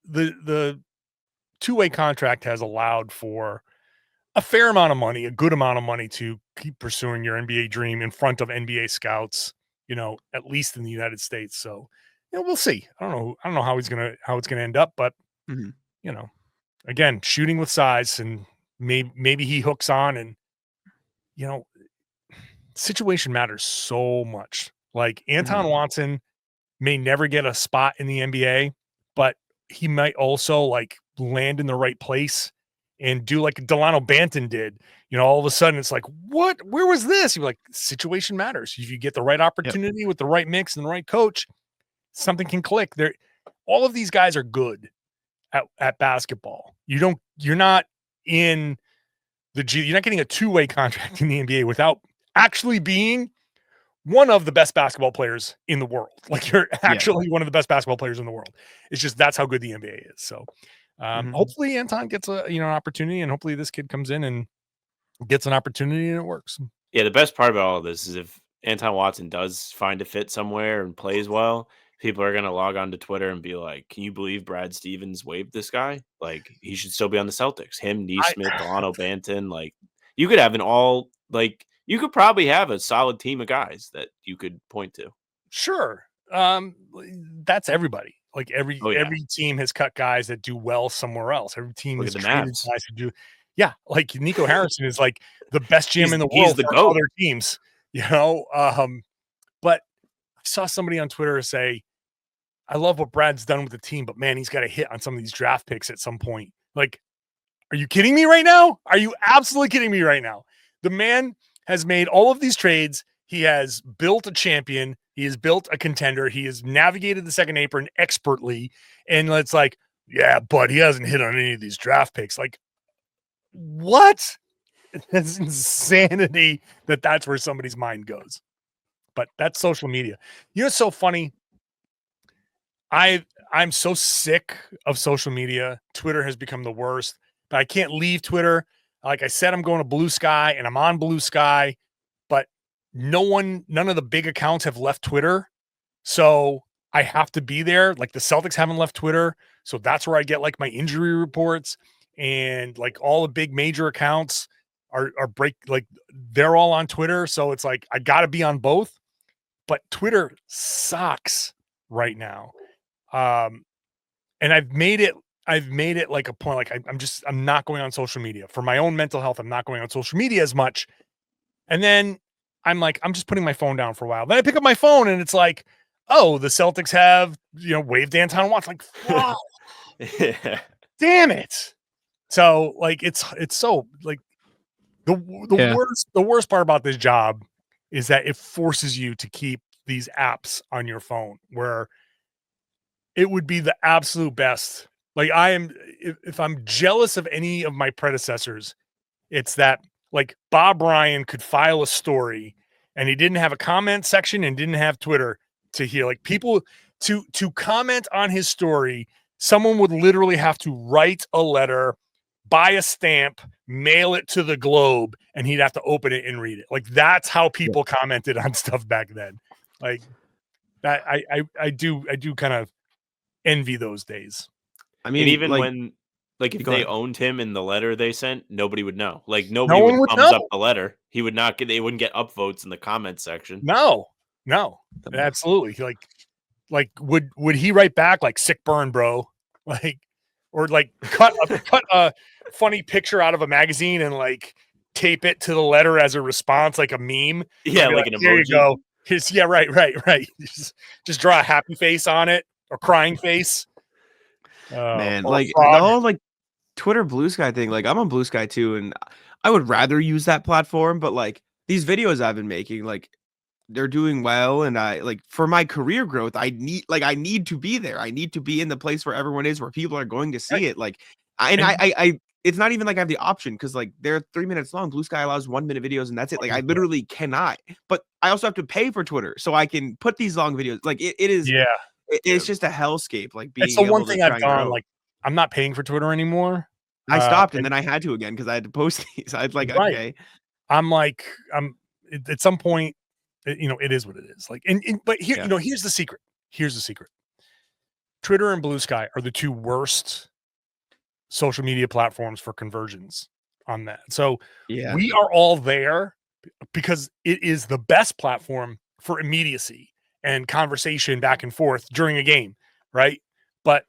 the two-way contract has allowed for a fair amount of money, a good amount of money, to keep pursuing your NBA dream in front of NBA scouts, at least in the United States. So, we'll see. I don't know how it's gonna end up, but again, shooting with size, and maybe he hooks on, and situation matters so much. Anton Watson may never get a spot in the NBA, but he might also land in the right place and do like Delano Banton did. All of a sudden it's like, what? Where was this? You're like, situation matters. If you get the right opportunity with the right mix and the right coach, something can click. All of these guys are good at basketball. You're not in you're not getting a two-way contract in the NBA without actually being one of the best basketball players in the world. You're actually one of the best basketball players in the world. It's just, that's how good the NBA is. So hopefully Anton gets an opportunity, and hopefully this kid comes in and gets an opportunity and it works. Yeah, the best part about all of this is if Anton Watson does find a fit somewhere and plays well, people are going to log on to Twitter and be like, can you believe Brad Stevens waived this guy? He should still be on the Celtics. Him, Neesmith, Delano Banton. You could have you could probably have a solid team of guys that you could point to. Sure. That's everybody. Every team has cut guys that do well somewhere else. Every team has traded guys who do. Yeah, Nico Harrison is the best GM in the world for other teams, But I saw somebody on Twitter say, I love what Brad's done with the team, but man, he's got to hit on some of these draft picks at some point. Are you kidding me right now? Are you absolutely kidding me right now? The man has made all of these trades. He has built a champion. He has built a contender. He has navigated the second apron expertly. And it's but he hasn't hit on any of these draft picks. What? That's insanity that's where somebody's mind goes. But that's social media. It's so funny. I'm so sick of social media. Twitter has become the worst, but I can't leave Twitter. Like I said, I'm going to Blue Sky, and I'm on Blue Sky, but none of the big accounts have left Twitter. So I have to be there. The Celtics haven't left Twitter. So that's where I get my injury reports, and all the big major accounts are they're all on Twitter. So it's I got to be on both, but Twitter sucks right now. And I've made it a point. I'm not going on social media for my own mental health. I'm not going on social media as much. And then I'm just putting my phone down for a while. Then I pick up my phone and it's oh, the Celtics have, waived Anton Watson. Wow. Damn it. So it's so the worst part about this job is that it forces you to keep these apps on your phone, where it would be the absolute best. If I'm jealous of any of my predecessors, it's that Bob Ryan could file a story and he didn't have a comment section and didn't have Twitter to hear people to comment on his story. Someone would literally have to write a letter, buy a stamp, mail it to the Globe, and he'd have to open it and read it. That's how people commented on stuff back then. That I do kind of envy those days. I mean, even when if they owned him in the letter they sent, nobody would know. Nobody would thumbs up the letter. He would not get. They wouldn't get upvotes in the comments section. No, absolutely. Would he write back sick burn, bro? or like cut a funny picture out of a magazine and like tape it to the letter as a response, like a meme. Yeah, like an there emoji. you go. Right. Just draw a happy face on it or crying face. Man, or like the frog. whole like Twitter Blue Sky thing, like I'm on Blue Sky too, and I would rather use that platform, but like these videos I've been making, like they're doing well, and I like for my career growth, I need to be there. I need to be in the place where everyone is, where people are going to see Right. it. Like I it's not even like I have the option because like they're 3 minutes long. Blue Sky allows 1 minute videos, and that's it. Like I literally cannot. But I also have to pay for Twitter so I can put these long videos. Like it is it's just a hellscape. Like being It's the one able to thing I've try and done. grow. Like I'm not paying for Twitter anymore. I stopped and then I had to again because I had to post these. I'd like, Right. okay. I'm at some point, it is what it is. Like, but here, Yeah. here's the secret. Here's the secret. Twitter and Blue Sky are the two worst social media platforms for conversions on that. So Yeah. we are all there because it is the best platform for immediacy and conversation back and forth during a game, right? But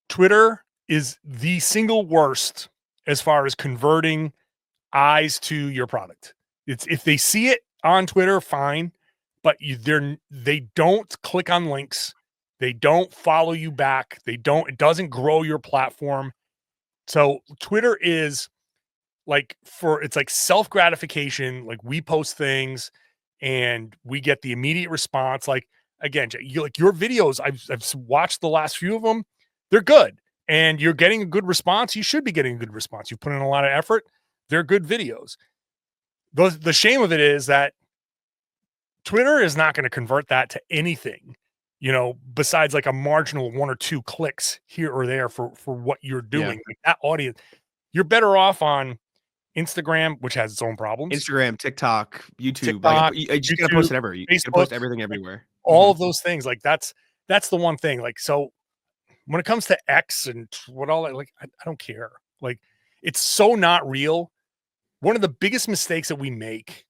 Twitter is the single worst as far as converting eyes to your product. It's if they see it on Twitter, fine, but they don't click on links. They don't follow you back. It doesn't grow your platform. So Twitter is it's like self-gratification. Like we post things and we get the immediate response. Like again, your videos, I've watched the last few of them. They're good. And you're getting a good response. You should be getting a good response. You put in a lot of effort. They're good videos. The shame of it is that Twitter is not going to convert that to anything, besides like a marginal 1 or 2 clicks here or there for what you're doing. Yeah. Like that audience, you're better off on Instagram, which has its own problems. Instagram, TikTok, YouTube. TikTok, you just gotta YouTube, post it everywhere. You gotta Facebook, post everything everywhere. all of those things. Like that's the one thing. Like, so when it comes to X and what all that, like, I don't care. Like, it's so not real. One of the biggest mistakes that we make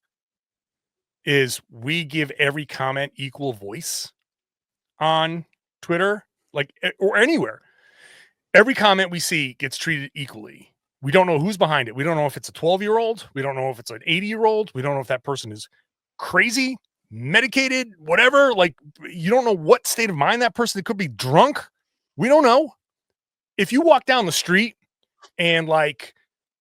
is we give every comment equal voice on Twitter, like, or anywhere. Every comment we see gets treated equally. We don't know who's behind it. We don't know if it's a 12-year-old. We don't know if it's an 80-year-old. We don't know if that person is crazy, medicated, whatever. Like, you don't know what state of mind that person, it could be drunk. We don't know. If you walk down the street and like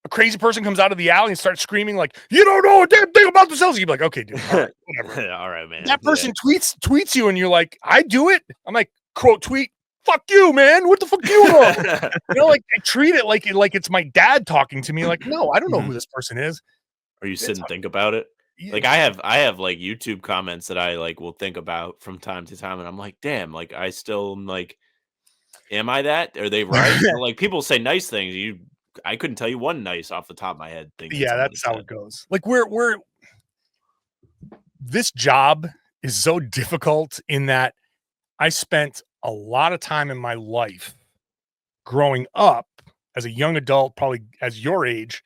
a crazy person comes out of the alley and starts screaming like, you don't know a damn thing about the Celtics, you'd be like, okay, dude, all right, whatever. All right, man. That person tweets you and you're like, I do it. I'm like, quote tweet, fuck you, man. What the fuck you know? Like I treat it like it's my dad talking to me. Like, no, I don't know who this person is. Or you sit and think about it. Yeah. Like I have like YouTube comments that I like will think about from time to time, and I'm like, damn, like I still am like, am I that? Are they right? Like people say nice things. I couldn't tell you one nice off the top of my head thing. Yeah, that's how it goes. Like we're this job is so difficult in that I spent a lot of time in my life growing up as a young adult, probably as your age,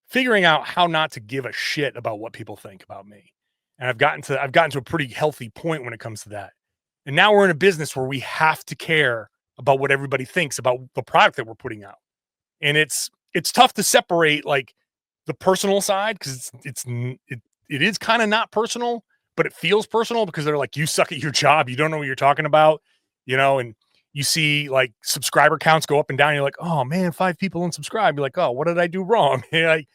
figuring out how not to give a shit about what people think about me. And I've gotten to a pretty healthy point when it comes to that. And now we're in a business where we have to care about what everybody thinks about the product that we're putting out. And it's tough to separate like the personal side because it is kind of not personal, but it feels personal because they're like, you suck at your job. You don't know what you're talking about, and you see like subscriber counts go up and down. You're like, oh man, 5 people unsubscribe. You're like, oh, what did I do wrong? Like,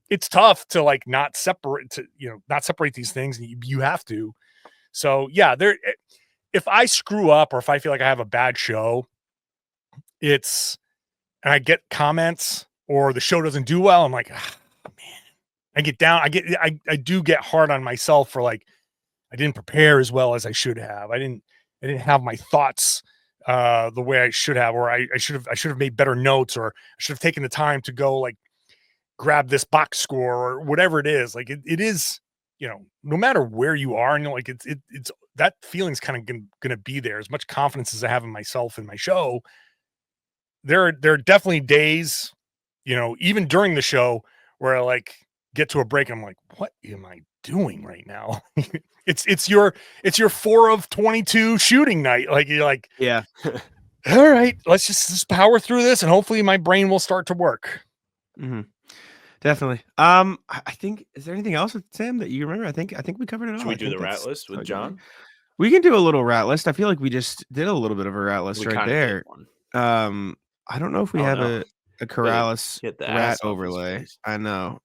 it's tough to like not separate these things. And you have to. So yeah, if I screw up or if I feel like I have a bad show, and I get comments or the show doesn't do well, I'm like, man, I get down. I do get hard on myself for like, I didn't prepare as well as I should have. I didn't have my thoughts the way I should have, or I should have made better notes, or I should have taken the time to go like grab this box score or whatever it is. Like it is, no matter where you are, and like it's that feeling's kind of gonna be there. As much confidence as I have in myself and my show, there are definitely days, even during the show where I like get to a break and I'm like, what am I doing right now? It's your 4 of 22 shooting night. Like you're like, yeah. All right, let's just power through this, and hopefully my brain will start to work. Mm-hmm. Definitely. I think, is there anything else with Sam that you remember? I think we covered it all. Should we I do think the rat that's list with all John? we can do a little rat list. I feel like we just did a little bit of a rat list We right kinda did there. one. I don't know if we Oh, have no. a Karalis Hit the rat ass off his overlay. face. I know.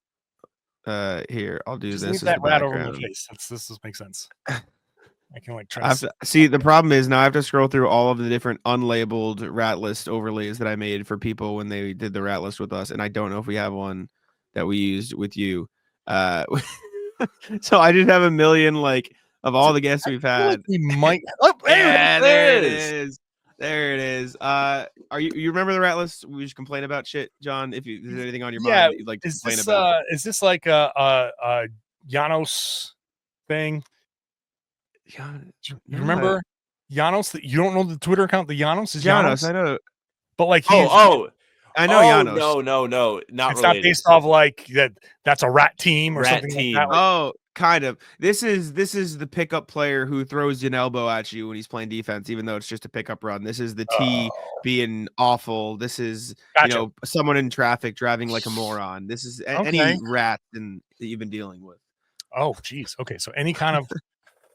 Here, I'll do Just this leave as that the rat over my background. face. This makes sense. I can like try I have to to, see, the problem is now I have to scroll through all of the different unlabeled rat list overlays that I made for people when they did the rat list with us, and I don't know if we have one that we used with you. So I just have a million like of all the guests we've I feel like had. we might. Oh, Yeah, there there it it is. is. There it is. Are you remember the rat list? We just complain about shit, John. If you, there's anything on your yeah. mind that you'd like to complain about. Is this like a Janos thing? Yeah, You no, remember Janos? You don't know the Twitter account. The Janos is Janos, Janos, I know. but like he's I know Janos. No, not it's related. not based off like that. That's a rat team or Rat something team. like that. Like, Oh, kind of. This is the pickup player who throws an elbow at you when he's playing defense, even though it's just a pickup run. This is the T being awful. This is Gotcha. someone in traffic driving like a moron. This is any Okay. rat that you've been dealing with. Oh, geez. Okay, so any kind of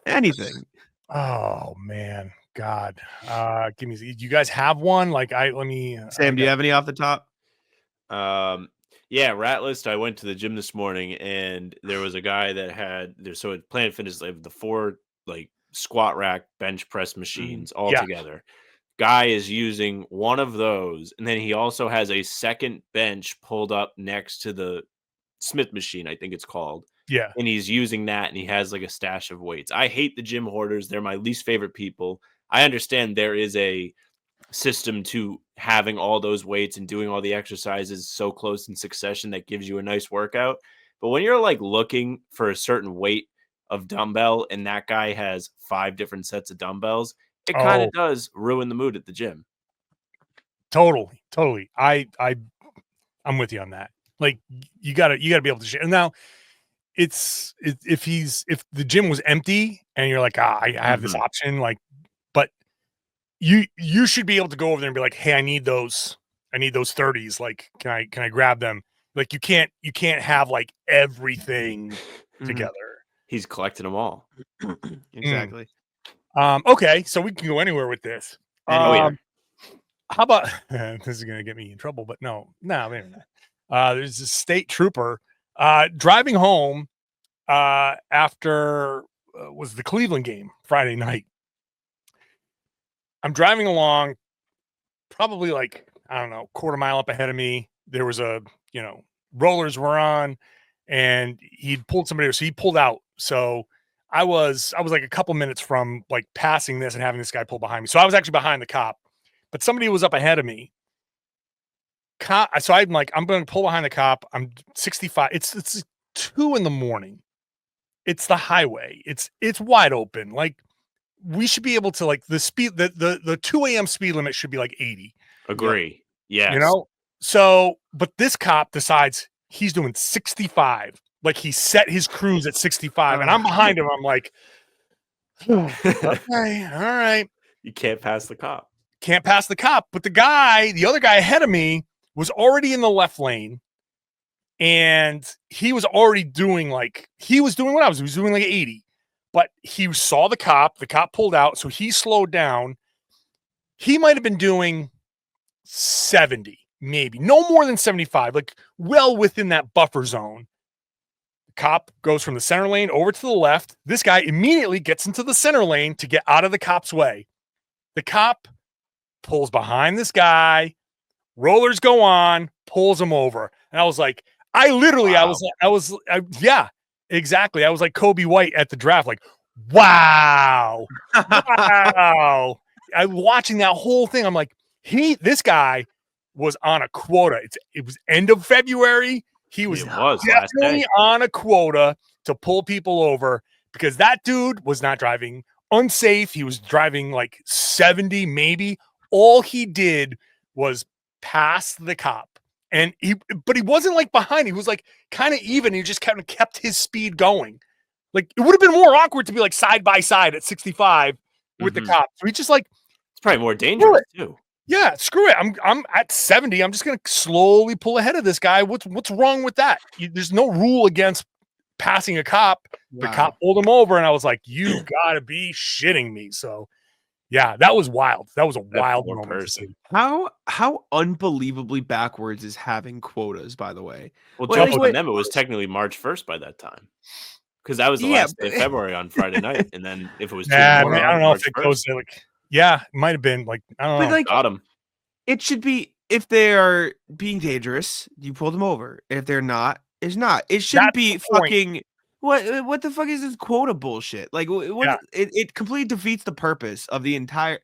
Anything. oh man, God. Give me. You guys have one? Like let me. Sam, do you have any off the top? Yeah, rat list. I went to the gym this morning and there was a guy that had there. So at Planet Fitness, they have the 4 like squat rack bench press machines all Yeah. together. Guy is using one of those, and then he also has a second bench pulled up next to the Smith machine, I think it's called. Yeah. And he's using that, and he has like a stash of weights. I hate the gym hoarders. They're my least favorite people. I understand there is a system to having all those weights and doing all the exercises so close in succession that gives you a nice workout. But when you're like looking for a certain weight of dumbbell and that guy has 5 different sets of dumbbells, it kind of does ruin the mood at the gym. Totally. I'm with you on that. Like you gotta be able to share. Now if the gym was empty and you're like, I have this option, like, but you should be able to go over there and be like, hey, I need those 30s. Like, can I grab them? Like you can't have like everything together. He's collecting them all. Exactly. Okay, so we can go anywhere with this. Anywhere. How about this is gonna get me in trouble, but no, maybe not. There's a state trooper driving home after was the Cleveland game Friday night. I'm driving along, probably like, I don't know, quarter mile up ahead of me. There was rollers were on, and he'd pulled somebody, so he pulled out. So I was like a couple minutes from like passing this and having this guy pull behind me. So I was actually behind the cop, but somebody was up ahead of me. So I'm like, I'm going to pull behind the cop. I'm 65. It's 2 a.m. It's the highway. It's wide open. Like we should be able to like the speed, the 2 a.m. speed limit should be like 80. Agree. Yes. So, but this cop decides he's doing 65. Like he set his cruise at 65 and I'm behind him. I'm like, okay, all right. You can't pass the cop. But the other guy ahead of me was already in the left lane. And he was already doing what I was. He was doing like 80, but he saw the cop pulled out. So he slowed down. He might've been doing 70, maybe no more than 75, like well within that buffer zone. The cop goes from the center lane over to the left. This guy immediately gets into the center lane to get out of the cop's way. The cop pulls behind this guy, rollers go on, pulls him over. And I was like, yeah, exactly. I was like Kobe White at the draft, like, wow. I'm watching that whole thing. I'm like, this guy was on a quota. It was end of February. He was definitely on a quota to pull people over because that dude was not driving unsafe. He was driving like 70, maybe. All he did was pass the cop. But he wasn't like behind. He was like kind of even. He just kind of kept his speed going. Like it would have been more awkward to be like side by side at 65 with the cop. So he just like, it's probably more dangerous too. Yeah, screw it. I'm at 70. I'm just gonna slowly pull ahead of this guy. What's wrong with that? There's no rule against passing a cop. The cop pulled him over, and I was like, "You gotta be shitting me!" So, yeah, that was wild. That was a wild moment to see. How unbelievably backwards is having quotas, by the way. Well, Well, jumping like, on them, it was technically March 1st by that time. Because that was the last day of February on Friday night. And then if it was 2 more, I don't know March if it 1st. goes to like, yeah, it might have been like, I don't know. Like, Got him. it should be, if they are being dangerous, you pull them over. If they're not, it's not. It shouldn't be fucking. What the fuck is this quota bullshit? Like, it completely defeats the purpose of the entire.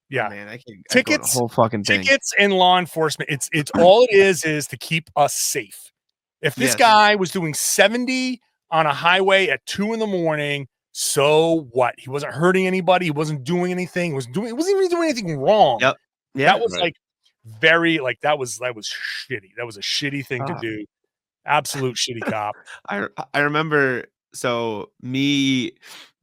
Yeah, man, I can't. Tickets, the whole fucking thing. Tickets and law enforcement. It's all it is to keep us safe. If this guy was doing 70 on a highway at 2 a.m, so what? He wasn't hurting anybody. He wasn't doing anything. He wasn't even doing anything wrong. Yep. Yeah. That was like very like that was shitty. That was a shitty thing to do. Absolute shitty cop. I remember. So me,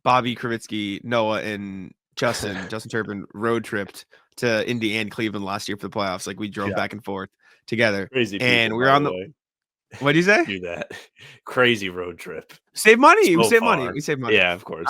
Bobby Kravitsky, Noah, and Justin Turpin road tripped to Indy and Cleveland last year for the playoffs. Like, we drove back and forth together. Crazy people, and we were on the. What do you say? Do that. Crazy road trip. Save money. So we save far. money. We save money. Yeah, of course.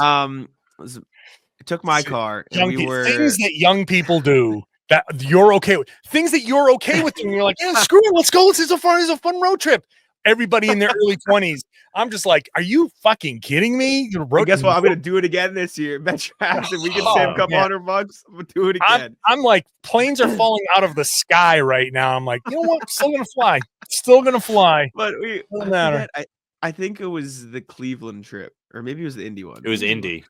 It took my car. And things that young people do that you're okay with. Things that you're okay with. And you're like, yeah, screw it. Let's go. This is a fun road trip. Everybody in their early 20s. I'm just like, are you fucking kidding me? Guess what? I'm going to do it again this year. Bet your ass if we can save a couple $100, we'll do it again. I'm like, planes are falling out of the sky right now. I'm like, you know what? I'm still going to fly. Still going to fly. But doesn't matter. I think it was the Cleveland trip, or maybe it was the Indy one. It was Indy.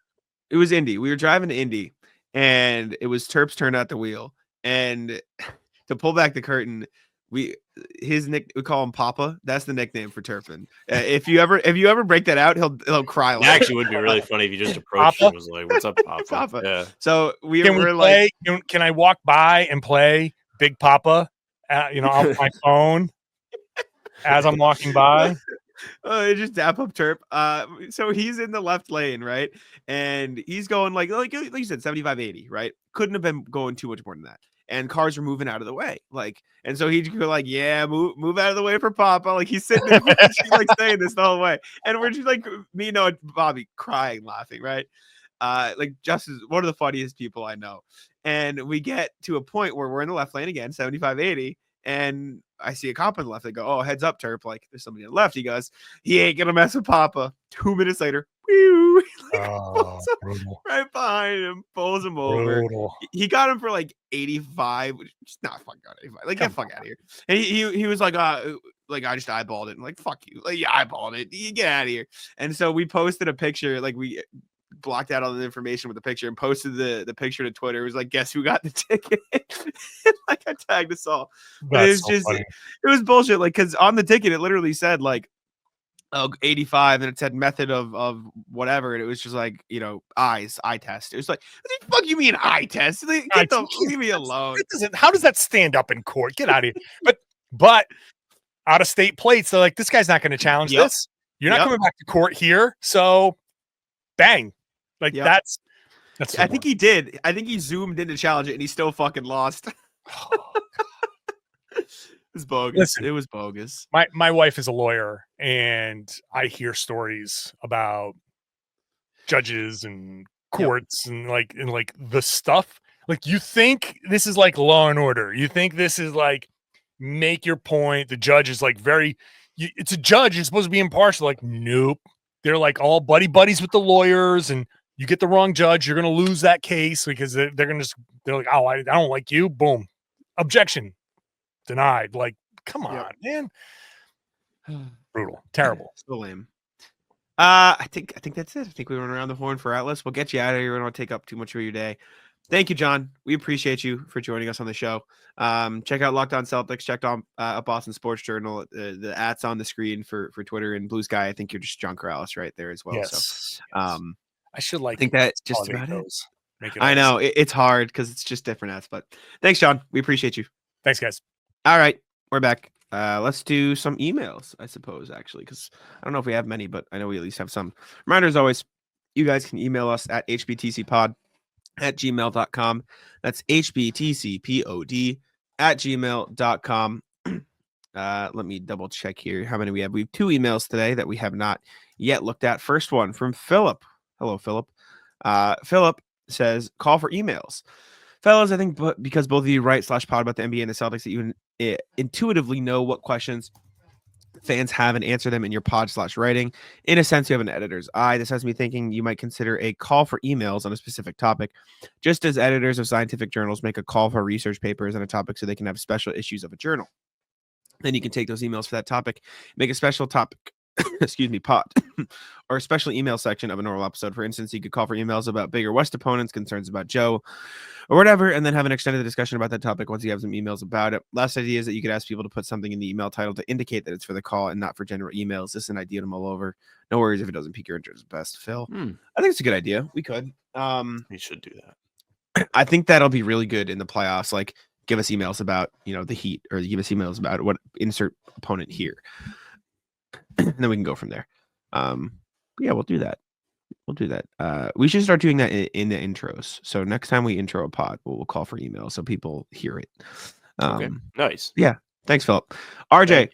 It was Indy. We were driving to Indy, and it was Terp's turn at the wheel. And to pull back the curtain, we call him Papa. That's the nickname for Turpin. If you ever break that out, he'll cry. It actually would be really funny if you just approached him and was like, "What's up, Papa?" Papa. Yeah. So we can were play, like, can I walk by and play Big Papa? Off my phone as I'm walking by. Just dap up Terp. So he's in the left lane, right? And he's going like you said, 75, 80, right? Couldn't have been going too much more than that. And cars were moving out of the way. And so he'd go like, yeah, move out of the way for Papa. Like, he's sitting there, she's like saying this the whole way. And we're just like, me, Noah, Bobby crying, laughing, right? Like, Justin's one of the funniest people I know. And we get to a point where we're in the left lane again, 75, 80. And I see a cop on the left. I go, oh, heads up, Terp. Like, there's somebody on the left. He goes, he ain't going to mess with Papa. 2 minutes later, whew, right behind him, pulls him over. He got him for like 85, which is not fucking 85. Like, get fuck out of here. And he was like, I just eyeballed it. And like, fuck you. Like, you eyeballed it. You get out of here. And so we posted a picture. Like, we blocked out all the information with the picture and posted the picture to Twitter. It was like, guess who got the ticket? Like, I tagged us all. But it was bullshit. Like, because on the ticket it literally said like 85, and it said method of whatever, and it was just like, eye test. It was like, what the fuck you mean eye test? Like, leave me alone. How does that stand up in court? Get out of here. But out of state plates, they're like, this guy's not going to challenge this. You're not coming back to court here. So bang. Like, that's I think he did. I think he zoomed in to challenge it, and he still fucking lost. It was bogus. Listen, it was bogus. My wife is a lawyer, and I hear stories about judges and courts and the stuff. Like, you think this is like Law and Order. You think this is like make your point. The judge is like it's a judge. You're supposed to be impartial. Like, nope. They're like all buddies with the lawyers, and you get the wrong judge, you're going to lose that case because they're like, oh, I don't like you. Boom. Objection. Denied. Like, come on, man. Brutal. Terrible. So lame. I think that's it. I think we went around the horn for Atlas. We'll get you out of here. We don't want to take up too much of your day. Thank you, John. We appreciate you for joining us on the show. Check out Locked On Celtics. Check out Boston Sports Journal. The ads on the screen for Twitter and Blue Sky. I think you're just John Karalis right there as well. Yes. So, I think that's just about it. I know it's hard because it's just different ads, but thanks, John. We appreciate you. Thanks, guys. All right, we're back. Let's do some emails, I suppose, actually, because I don't know if we have many, but I know we at least have some. Reminder, as always, you guys can email us at hbtcpod hbtcpod@gmail.com. That's hbtcpod@gmail.com. Let me double check here how many we have. We have 2 emails today that we have not yet looked at. First one from Philip. Hello, Philip. Philip says, call for emails. Fellas, I think because both of you write/pod about the NBA and the Celtics, that you intuitively know what questions fans have and answer them in your pod/writing. In a sense, you have an editor's eye. This has me thinking you might consider a call for emails on a specific topic, just as editors of scientific journals make a call for research papers on a topic so they can have special issues of a journal. Then you can take those emails for that topic, make a special topic, pod, or a special email section of a normal episode. For instance, you could call for emails about big or West opponents, concerns about Joe, or whatever, and then have an extended discussion about that topic once you have some emails about it. Last idea is that you could ask people to put something in the email title to indicate that it's for the call and not for general emails. This is an idea to mull over. No worries if it doesn't pique your interest. Best, Phil. I think it's a good idea. We could. We should do that. I think that'll be really good in the playoffs. Like, give us emails about, the Heat, or give us emails about what insert opponent here. And then we can go from there. Yeah, we'll do that. We should start doing that in the intros. So next time we intro a pod, we'll call for emails so people hear it. Okay. Nice. Yeah. Thanks, Philip. RJ,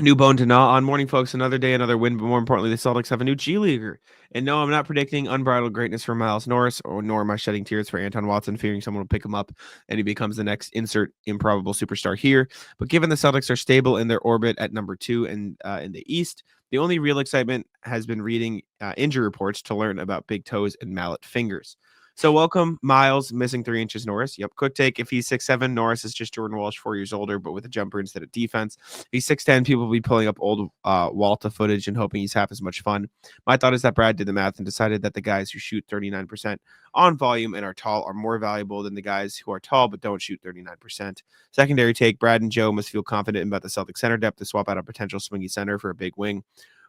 new bone to gnaw on. Morning, folks. Another day, another win. But more importantly, the Celtics have a new G Leaguer. And no, I'm not predicting unbridled greatness for Miles Norris, nor am I shedding tears for Anton Watson, fearing someone will pick him up and he becomes the next insert improbable superstar here. But given the Celtics are stable in their orbit at number 2 and in the East, the only real excitement has been reading injury reports to learn about big toes and mallet fingers. So welcome, Miles, missing 3 inches Norris. Yep, quick take. If he's 6'7", Norris is just Jordan Walsh 4 years older, but with a jumper instead of defense. If he's 6'10", people will be pulling up old Walta footage and hoping he's half as much fun. My thought is that Brad did the math and decided that the guys who shoot 39% on volume and are tall are more valuable than the guys who are tall but don't shoot 39%. Secondary take, Brad and Joe must feel confident about the Celtics center depth to swap out a potential swingy center for a big wing.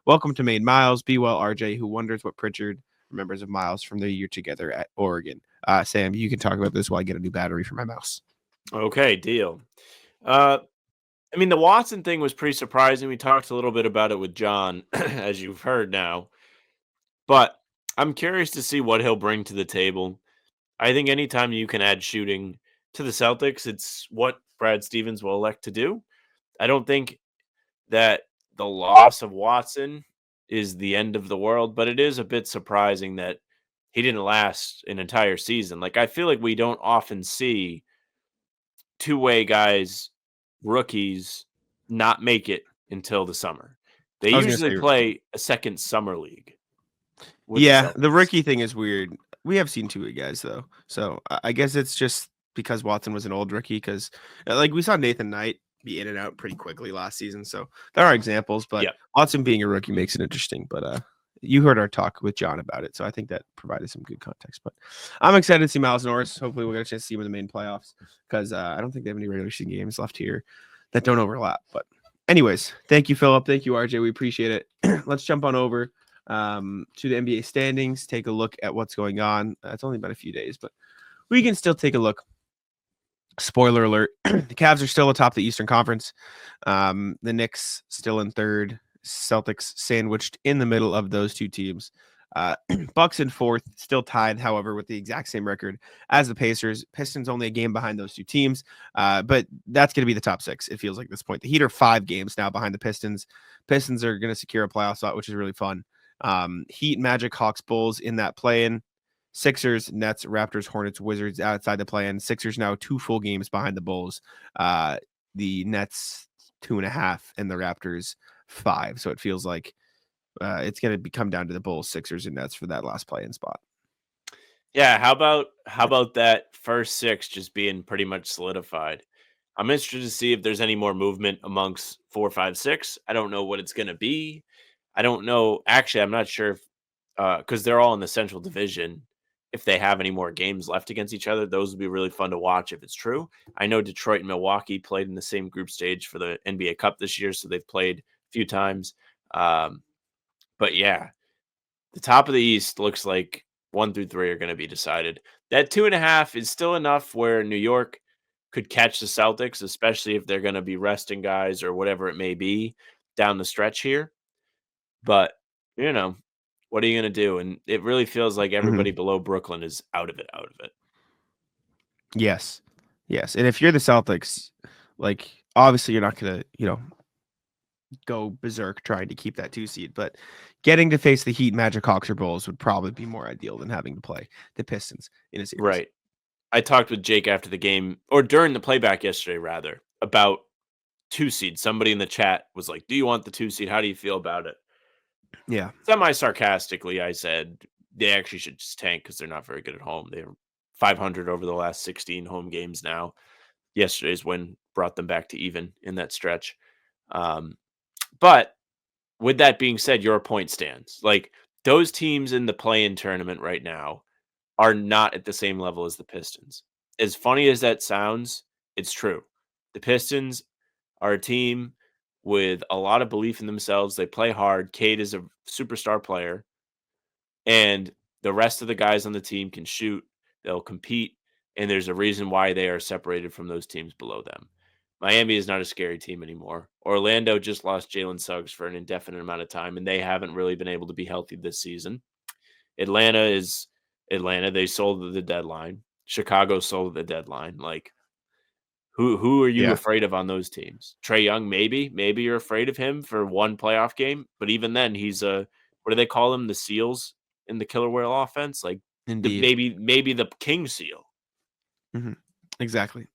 Welcome to Maine, Miles. Be well, RJ, who wonders what Pritchard remembers of Miles from their year together at Oregon. Sam, you can talk about this while I get a new battery for my mouse. Okay, deal. The Watson thing was pretty surprising. We talked a little bit about it with John, as you've heard now. But I'm curious to see what he'll bring to the table. I think anytime you can add shooting to the Celtics, it's what Brad Stevens will elect to do. I don't think that the loss of Watson is the end of the world, but it is a bit surprising that he didn't last an entire season. Like, I feel like we don't often see two-way guys, rookies, not make it until the summer. They usually play a second summer league. Yeah, the rookie thing is weird. We have seen two-way guys, though. So I guess it's just because Watson was an old rookie, because we saw Nathan Knight be in and out pretty quickly last season. So there are examples, but Watson being a rookie makes it interesting. But you heard our talk with John about it, so I think that provided some good context. But I'm excited to see Miles Norris. Hopefully we'll get a chance to see him in the main playoffs, because I don't think they have any regular season games left here that don't overlap. But anyways, thank you, Philip. Thank you, RJ. We appreciate it. Let's jump on over to the NBA standings, take a look at what's going on. It's only been a few days, but we can still take a look. Spoiler alert, the Cavs are still atop the Eastern Conference. The Knicks still in third, Celtics sandwiched in the middle of those two teams. Bucks in fourth, still tied, however, with the exact same record as the Pacers. Pistons only a game behind those two teams, but that's going to be the top six, it feels like at this point. The Heat are 5 games now behind the Pistons. Pistons are going to secure a playoff spot, which is really fun. Heat, Magic, Hawks, Bulls in that play-in. Sixers, Nets, Raptors, Hornets, Wizards outside the play-in. Sixers now 2 full games behind the Bulls. The Nets 2.5 and the Raptors 5. So it feels like it's going to come down to the Bulls, Sixers, and Nets for that last play-in spot. Yeah, how about that first 6 just being pretty much solidified? I'm interested to see if there's any more movement amongst 4, 5, 6. I don't know what it's going to be. I don't know. Actually, I'm not sure if because they're all in the Central Division. If they have any more games left against each other, those would be really fun to watch if it's true. I know Detroit and Milwaukee played in the same group stage for the NBA Cup this year, so they've played a few times. But yeah, the top of the East looks like 1 through 3 are going to be decided. That 2.5 is still enough where New York could catch the Celtics, especially if they're going to be resting guys or whatever it may be down the stretch here. But, What are you going to do? And it really feels like everybody below Brooklyn is out of it. Yes. Yes. And if you're the Celtics, like obviously you're not gonna, go berserk trying to keep that 2 seed, but getting to face the Heat, Magic, Hawks, or Bulls would probably be more ideal than having to play the Pistons in a series. Right. I talked with Jake after the game, or during the playback yesterday, rather, about 2 seed. Somebody in the chat was like, "Do you want the 2 seed? How do you feel about it?" Yeah. Semi-sarcastically, I said they actually should just tank because they're not very good at home. They're 500 over the last 16 home games now. Yesterday's win brought them back to even in that stretch. But with that being said, your point stands. Like, those teams in the play-in tournament right now are not at the same level as the Pistons. As funny as that sounds, it's true. The Pistons are a team with a lot of belief in themselves. They play hard. Cade is a superstar player, and the rest of the guys on the team can shoot. They'll compete, and there's a reason why they are separated from those teams below them. Miami is not a scary team anymore. Orlando just lost Jalen Suggs for an indefinite amount of time, and they haven't really been able to be healthy this season. Atlanta is Atlanta. They sold at the deadline. Chicago sold at the deadline. Like, who are you afraid of on those teams? Trae Young, maybe you're afraid of him for one playoff game, but even then, he's what do they call him? The SEALs in the Killer Whale offense, like maybe the King SEAL. Exactly.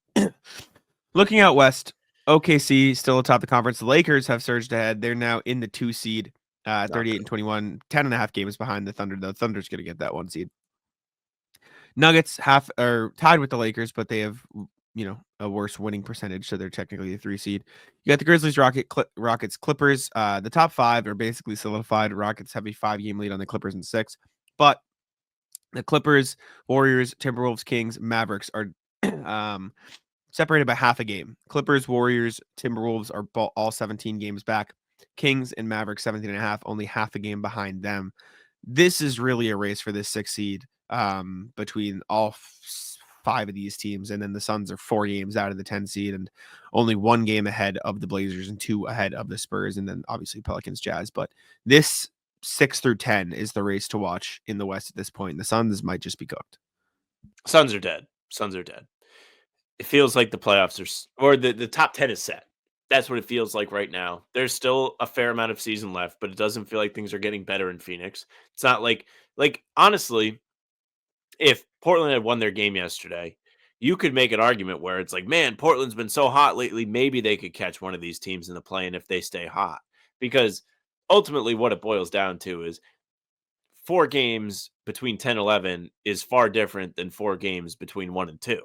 Looking out west, OKC still atop the conference. The Lakers have surged ahead. They're now in the 2 seed, 38-21, 10.5 games behind the Thunder. The Thunder's going to get that 1 seed. Nuggets are tied with the Lakers, but they have a worse winning percentage, so they're technically a 3 seed. You got the Grizzlies, Rockets, Clippers. The top 5 are basically solidified. Rockets have a 5-game lead on the Clippers in 6, but the Clippers, Warriors, Timberwolves, Kings, Mavericks are separated by half a game. Clippers, Warriors, Timberwolves are all 17 games back. Kings and Mavericks 17.5, only half a game behind them. This is really a race for this 6 seed between all 5 of these teams, and then the Suns are 4 games out of the 10 seed and only 1 game ahead of the Blazers and 2 ahead of the Spurs, and then obviously Pelicans, Jazz. But this 6 through 10 is the race to watch in the West at this point. The Suns might just be cooked. Suns are dead. It feels like the playoffs or the top 10 is set. That's what it feels like right now. There's still a fair amount of season left, but it doesn't feel like things are getting better in Phoenix. It's not like honestly, if Portland had won their game yesterday, you could make an argument where it's like, man, Portland's been so hot lately. Maybe they could catch one of these teams in the play-in if they stay hot. Because ultimately what it boils down to is 4 games between 10 and 11 is far different than 4 games between 1 and 2.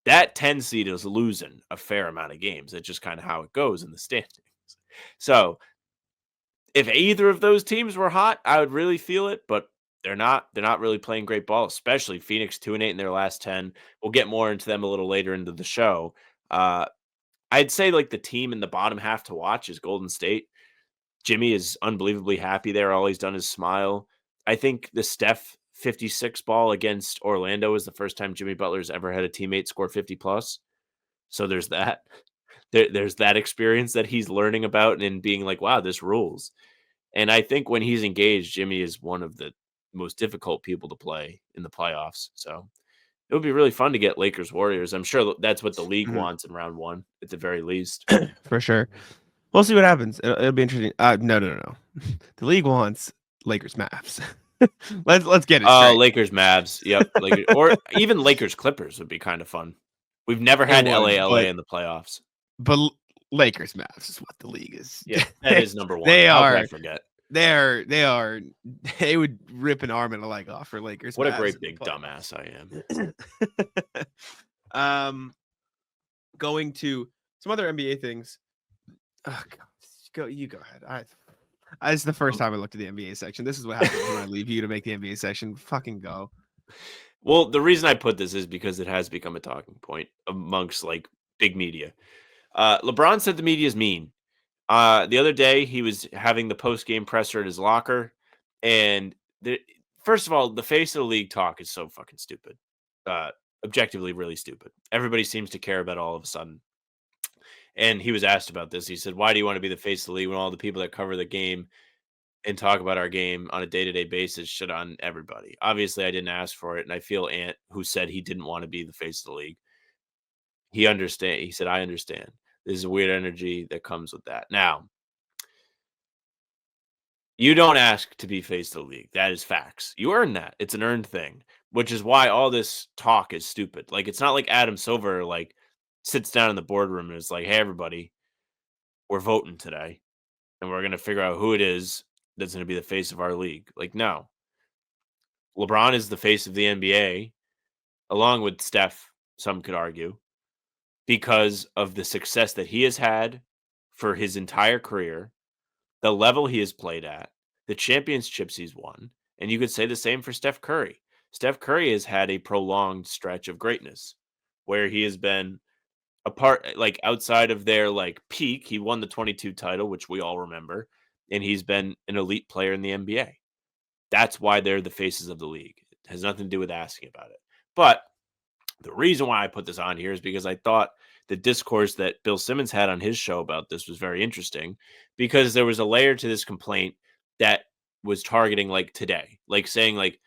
That 10 seed is losing a fair amount of games. It's just kind of how it goes in the standings. So if either of those teams were hot, I would really feel it, but they're not. They're not really playing great ball, especially Phoenix 2-8 in their last 10. We'll get more into them a little later into the show. I'd say like the team in the bottom half to watch is Golden State. Jimmy is unbelievably happy there. All he's done is smile. I think the Steph 56 ball against Orlando is the first time Jimmy Butler's ever had a teammate score 50 plus. So there's that. There's that experience that he's learning about and being like, wow, this rules. And I think when he's engaged, Jimmy is one of the most difficult people to play in the playoffs. So it would be really fun to get Lakers Warriors. I'm sure that's what the league wants in round 1 at the very least. For sure. We'll see what happens. It'll be interesting. No. The league wants Lakers Mavs. let's get it straight. Lakers Mavs. Yep. Lakers, or even Lakers Clippers would be kind of fun. We've never had LA in the playoffs. But Lakers Mavs is what the league is. Yeah, that is number 1. How could I forget? They would rip an arm and a leg off for Lakers. What Mavs a great big dumbass I am. Going to some other NBA things. Oh, God. You go ahead. It's the first time I looked at the NBA section. This is what happens when I leave you to make the NBA section. Fucking go. Well, the reason I put this is because it has become a talking point amongst like big media. LeBron said the media is mean. The other day he was having the post-game presser at his locker, and first of all, the face of the league talk is so fucking stupid. Objectively really stupid. Everybody seems to care about all of a sudden. And he was asked about this. He said, why do you want to be the face of the league when all the people that cover the game and talk about our game on a day-to-day basis should on everybody. Obviously, I didn't ask for it, and I feel Ant, who said he didn't want to be the face of the league, he understand. He said, "I understand. There's a weird energy that comes with that." Now, you don't ask to be face of the league. That is facts. You earn that. It's an earned thing, which is why all this talk is stupid. Like, it's not like Adam Silver like sits down in the boardroom and is like, "Hey, everybody, we're voting today, and we're gonna figure out who it is that's gonna be the face of our league." Like, no. LeBron is the face of the NBA, along with Steph, some could argue, because of the success that he has had for his entire career, the level he has played at, the championships he's won, and you could say the same for Steph Curry. Steph Curry has had a prolonged stretch of greatness where he has been a part, like outside of their like peak. He won the 22 title, which we all remember, and he's been an elite player in the NBA. That's why they're the faces of the league. It has nothing to do with asking about it. But the reason why I put this on here is because I thought the discourse that Bill Simmons had on his show about this was very interesting, because there was a layer to this complaint that was targeting like today, like saying like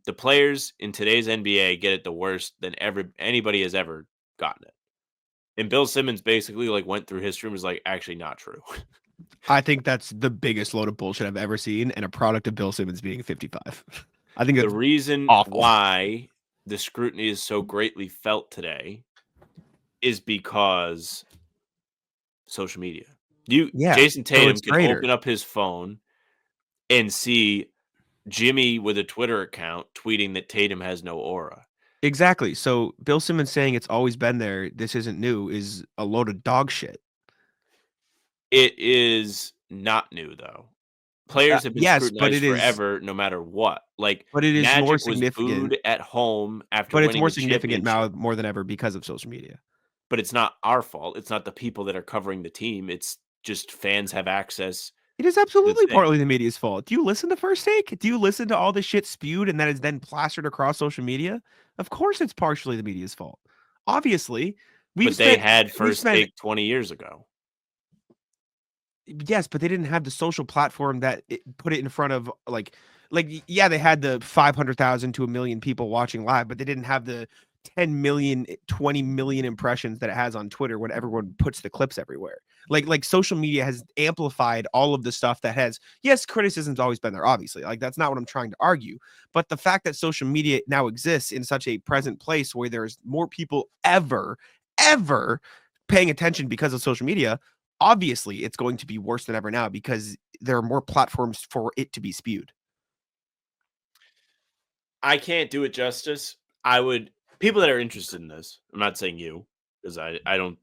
the players in today's NBA get it the worst than anybody has ever gotten it. And Bill Simmons basically like went through history and was like, actually not true. I think that's the biggest load of bullshit I've ever seen, and a product of Bill Simmons being 55. I think The that's reason awful. why the scrutiny is so greatly felt today is because social media. Jason Tatum it's can greater. open up his phone and see Jimmy with a Twitter account tweeting that Tatum has no aura. Exactly. So Bill Simmons saying it's always been there, this isn't new, is a load of dog shit. It is not new though. Players have been Yes, but scrutinized it is. forever, no matter what. Like But it is more Magic was significant. booed at home after But it's winning more a significant now championship. more than ever because of social media. But it's not our fault. It's not the people that are covering the team. It's just fans have access. It is to the absolutely thing. partly the media's fault. Do you listen to First Take? Do you listen to all the shit spewed and that is then plastered across social media? Of course it's partially the media's fault. Obviously, But they had First Take 20 years ago. Yes, but they didn't have the social platform that put it in front of yeah, they had the 500,000 to 1 million people watching live, but they didn't have the 10 million, 20 million impressions that it has on Twitter when everyone puts the clips everywhere. Like social media has amplified all of the stuff that has, yes, criticism's always been there, obviously. Like, that's not what I'm trying to argue. But the fact that social media now exists in such a present place where there's more people ever paying attention because of social media, obviously it's going to be worse than ever now because there are more platforms for it to be spewed. I can't do it justice. People that are interested in this, I'm not saying you, because I don't,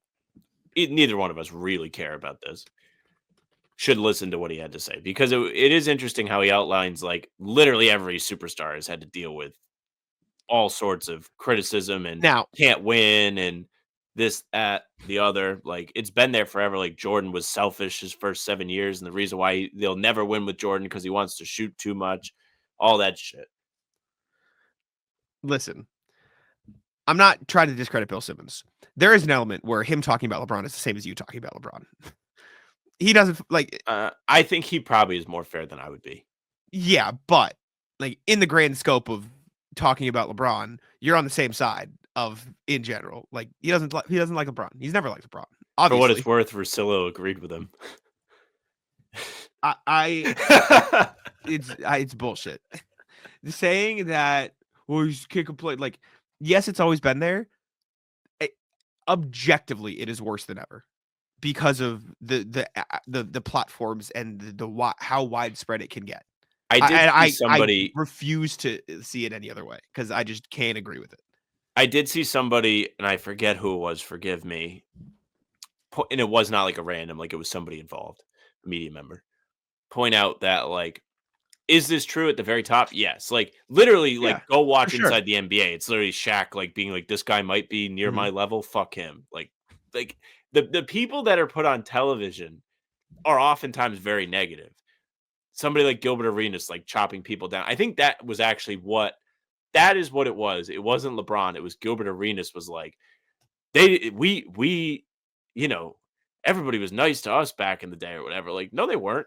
neither one of us really care about this, should listen to what he had to say, because it is interesting how he outlines like literally every superstar has had to deal with all sorts of criticism and Now, can't win and this, that, the other. Like, it's been there forever. Like, Jordan was selfish his first 7 years, and the reason why they'll never win with Jordan because he wants to shoot too much, all that shit. listen, I'm not trying to discredit Bill Simmons. There is an element where him talking about LeBron is the same as you talking about LeBron. He doesn't like. I think he probably is more fair than I would be. Yeah, but like in the grand scope of talking about LeBron, you're on the same side of in general. Like he doesn't like LeBron. He's never liked LeBron. Obviously. For what it's worth, Russillo agreed with him. It's bullshit. Saying that, well, you can't complain. Like, yes, it's always been there. Objectively, it is worse than ever because of the platforms and how widespread it can get. I refuse to see it any other way because I just can't agree with it. I did see somebody, and I forget who it was. Forgive me. And it was not like a random, like it was somebody involved, a media member. Point out that, like, is this true at the very top? Yes. Like, literally, like, go watch Inside the NBA. It's literally Shaq, like, being like, this guy might be near my level. Fuck him. Like the people that are put on television are oftentimes very negative. Somebody like Gilbert Arenas, like, chopping people down. I think that was actually that is what it was. It wasn't LeBron. It was Gilbert Arenas was like, we, you know, everybody was nice to us back in the day or whatever. Like, no, they weren't.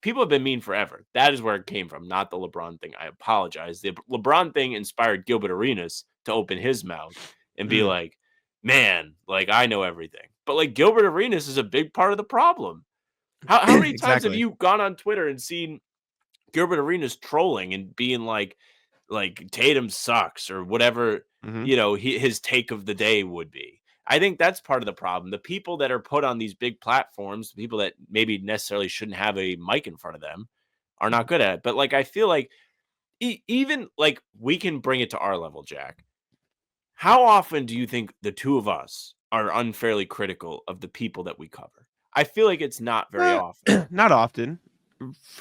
people have been mean forever. That is where it came from, not the LeBron thing. I apologize. The LeBron thing inspired Gilbert Arenas to open his mouth and be like, man, like I know everything. But like Gilbert Arenas is a big part of the problem. How many times have Exactly. you gone on Twitter and seen Gilbert Arenas trolling and being like Tatum sucks or whatever, his take of the day would be? I think that's part of the problem. The people that are put on these big platforms, the people that maybe necessarily shouldn't have a mic in front of them, are not good at it. But like, I feel like even like we can bring it to our level, Jack. How often do you think the two of us are unfairly critical of the people that we cover? I feel like it's not very often. Not often.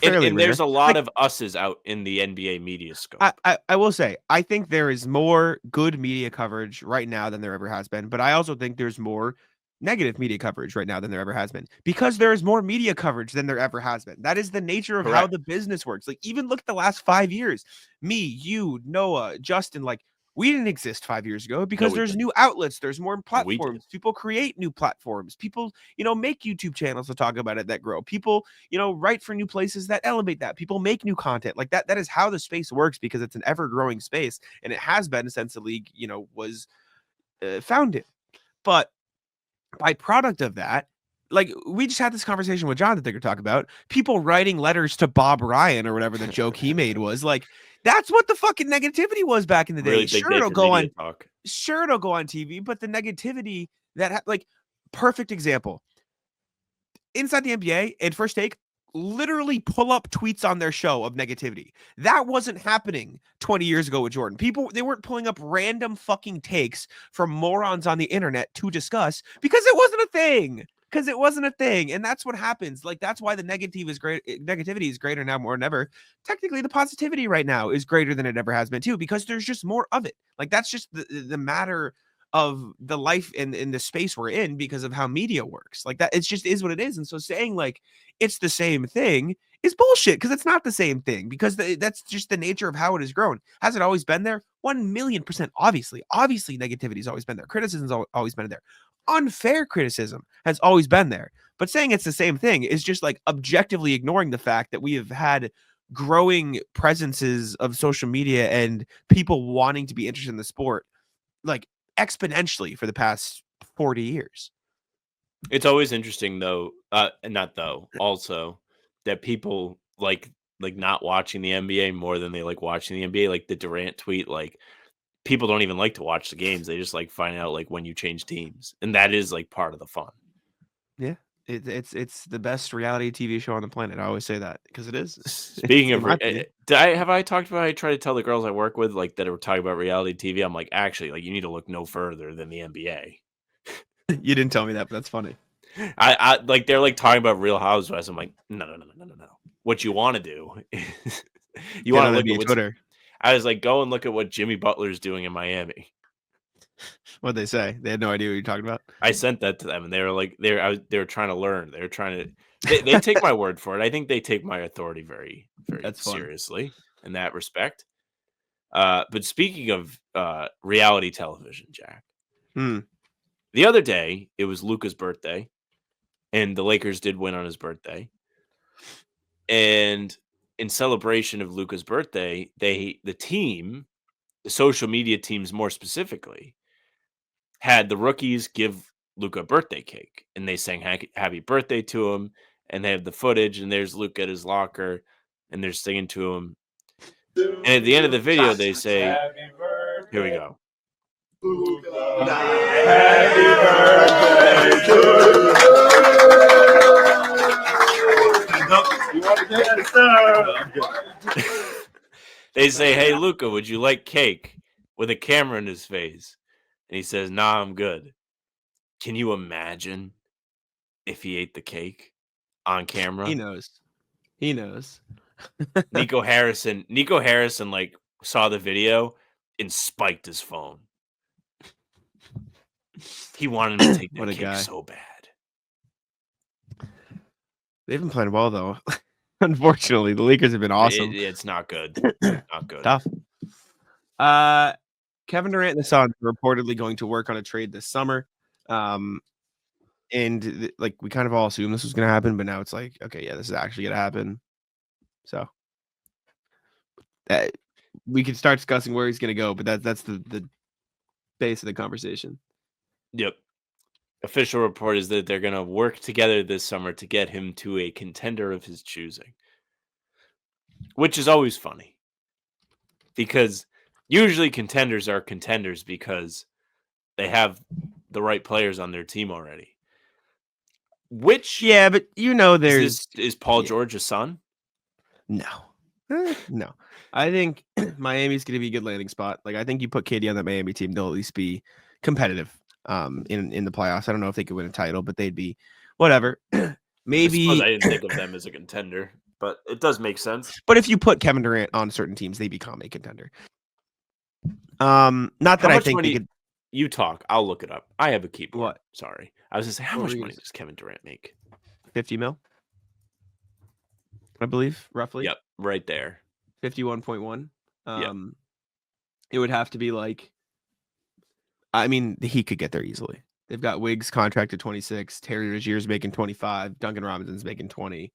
Fairly And rare. there's a lot of us's out in the NBA media scope. I will say, I think there is more good media coverage right now than there ever has been, but I also think there's more negative media coverage right now than there ever has been because there is more media coverage than there ever has been. That is the nature of how the business works. Like, even look at the last 5 years. Me, you, Noah, Justin, like, we didn't exist 5 years ago because there's new outlets. There's more platforms. People create new platforms. People, make YouTube channels to talk about it that grow. People, write for new places that elevate that. People make new content like that. That is how the space works because it's an ever growing space. And it has been since the league, was founded. But by product of that, like, we just had this conversation with John that they could talk about people writing letters to Bob Ryan or whatever the joke he made was like, that's what the fucking negativity was back in the day. Really Sure, it'll go on TV, but the negativity that like, perfect example. Inside the NBA and First Take literally pull up tweets on their show of negativity. That wasn't happening 20 years ago with Jordan. They weren't pulling up random fucking takes from morons on the internet to discuss because it wasn't a thing. And that's what happens. Like, that's why the negativity is greater now more than ever. Technically, the positivity right now is greater than it ever has been too, because there's just more of it. Like, that's just the matter of the life and in the space we're in because of how media works. Like, that, it's just is what it is. And so saying like it's the same thing is bullshit because it's not the same thing, because that's just the nature of how it has grown. Has it always been there? 1,000,000%. Obviously negativity has always been there. Criticism's always been there. Unfair criticism has always been there. But saying it's the same thing is just like objectively ignoring the fact that we have had growing presences of social media and people wanting to be interested in the sport like exponentially for the past 40 years. It's always interesting though, also that people like not watching the NBA more than they like watching the NBA. Like the Durant tweet, like people don't even like to watch the games. They just like find out like when you change teams. And that is like part of the fun. Yeah. It's the best reality TV show on the planet. I always say that because it is. Speaking of, have I talked about how I try to tell the girls I work with like that are talking about reality TV? I'm like, actually, like you need to look no further than the NBA. You didn't tell me that, but that's funny. I like they're like talking about Real Housewives. I'm like, no. What you want to do is you want to look at Twitter. I was like, go and look at what Jimmy Butler's doing in Miami. What'd they say? They had no idea what you're talking about. I sent that to them, and they were like, they were trying to learn. They were trying to. They take my word for it. I think they take my authority very, very seriously in that respect. But speaking of reality television, Jack, the other day it was Luka's birthday, and the Lakers did win on his birthday. And in celebration of Luka's birthday, the social media teams more specifically, had the rookies give Luka a birthday cake, and they sang happy birthday to him, and they have the footage, and there's Luka at his locker, and they're singing to him. And at the end of the video, they say, here we go. Happy birthday to you. You want to get it, They say, hey, Luka, would you like cake? With a camera in his face. And he says, nah, I'm good. Can you imagine if he ate the cake on camera? He knows. Nico Harrison like saw the video and spiked his phone. He wanted him to take that cake so bad. They've been playing well though. Unfortunately, the Lakers have been awesome. It's not good. Not good. Tough. Kevin Durant and the Suns are reportedly going to work on a trade this summer. And like we kind of all assumed this was going to happen, but now it's like, okay, yeah, this is actually going to happen. So we could start discussing where he's going to go, but that's the base of the conversation. Yep. Official report is that they're going to work together this summer to get him to a contender of his choosing, which is always funny because usually contenders are contenders because they have the right players on their team already. Which Yeah, but there's is Paul George's son? No. No. I think Miami's going to be a good landing spot. Like I think you put KD on that Miami team, they'll at least be competitive in the playoffs. I don't know if they could win a title, but they'd be whatever. Maybe I didn't think of them as a contender, but it does make sense. But if you put Kevin Durant on certain teams, they become a contender. Not that I think they could. You talk. I'll look it up. I have a keyboard. What? Sorry. I was going to say, how much money does Kevin Durant make? 50 mil, I believe, roughly. Yep, right there. 51.1. Yep. It would have to be like, I mean, he could get there easily. They've got Wiggs contracted 26, Terry Rozier's making 25, Duncan Robinson's making 20.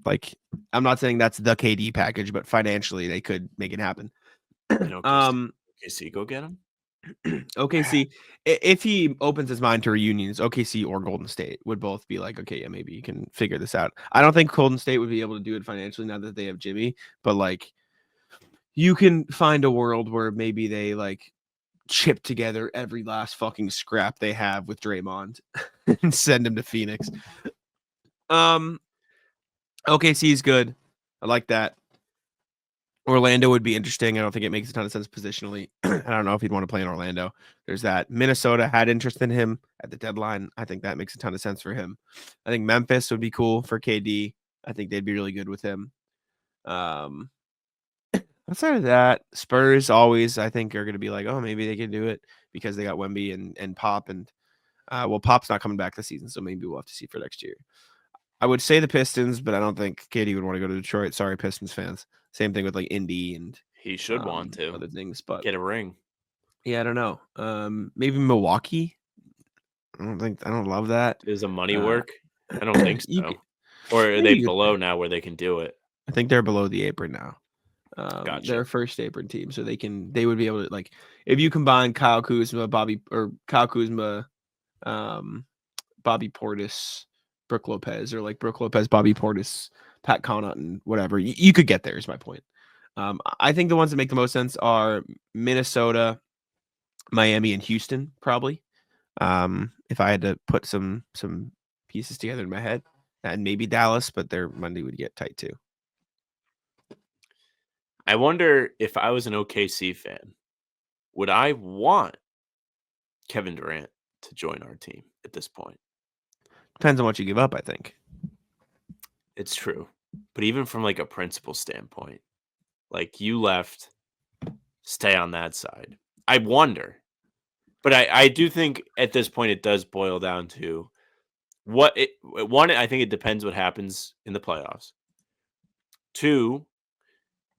Like, I'm not saying that's the KD package, but financially they could make it happen. OKC, go get him. OKC, if he opens his mind to reunions, OKC or Golden State would both be like, okay, yeah, maybe you can figure this out. I don't think Golden State would be able to do it financially now that they have Jimmy, but like you can find a world where maybe they like chip together every last fucking scrap they have with Draymond and send him to Phoenix. OKC is good. I like that. Orlando would be interesting. I don't think it makes a ton of sense positionally. I don't know if he'd want to play in Orlando. There's that. Minnesota had interest in him at the deadline. I think that makes a ton of sense for him. I think Memphis would be cool for KD. I think they'd be really good with him. Outside of that, Spurs always, I think, are going to be like, oh, maybe they can do it because they got Wemby and Pop. And, Pop's not coming back this season, so maybe we'll have to see for next year. I would say the Pistons, but I don't think KD would want to go to Detroit. Sorry, Pistons fans. Same thing with like Indy and he should want to other things, but get a ring. Yeah, I don't know. Maybe Milwaukee. I don't love that. Is a money work? I don't think so. Or are they below now where they can do it? I think they're below the apron now. Gotcha. They're a first apron team, so they would be able to like if you combine Kyle Kuzma, Bobby Portis, Brook Lopez, or like Brook Lopez, Bobby Portis, Pat Connaughton, whatever. You could get there is my point. I think the ones that make the most sense are Minnesota, Miami, and Houston, probably. If I had to put some pieces together in my head, and maybe Dallas, but their Monday would get tight too. I wonder if I was an OKC fan, would I want Kevin Durant to join our team at this point? Depends on what you give up, I think. It's true. But even from like a principle standpoint, like you left, stay on that side. I wonder. But I do think at this point it does boil down to I think it depends what happens in the playoffs. 2,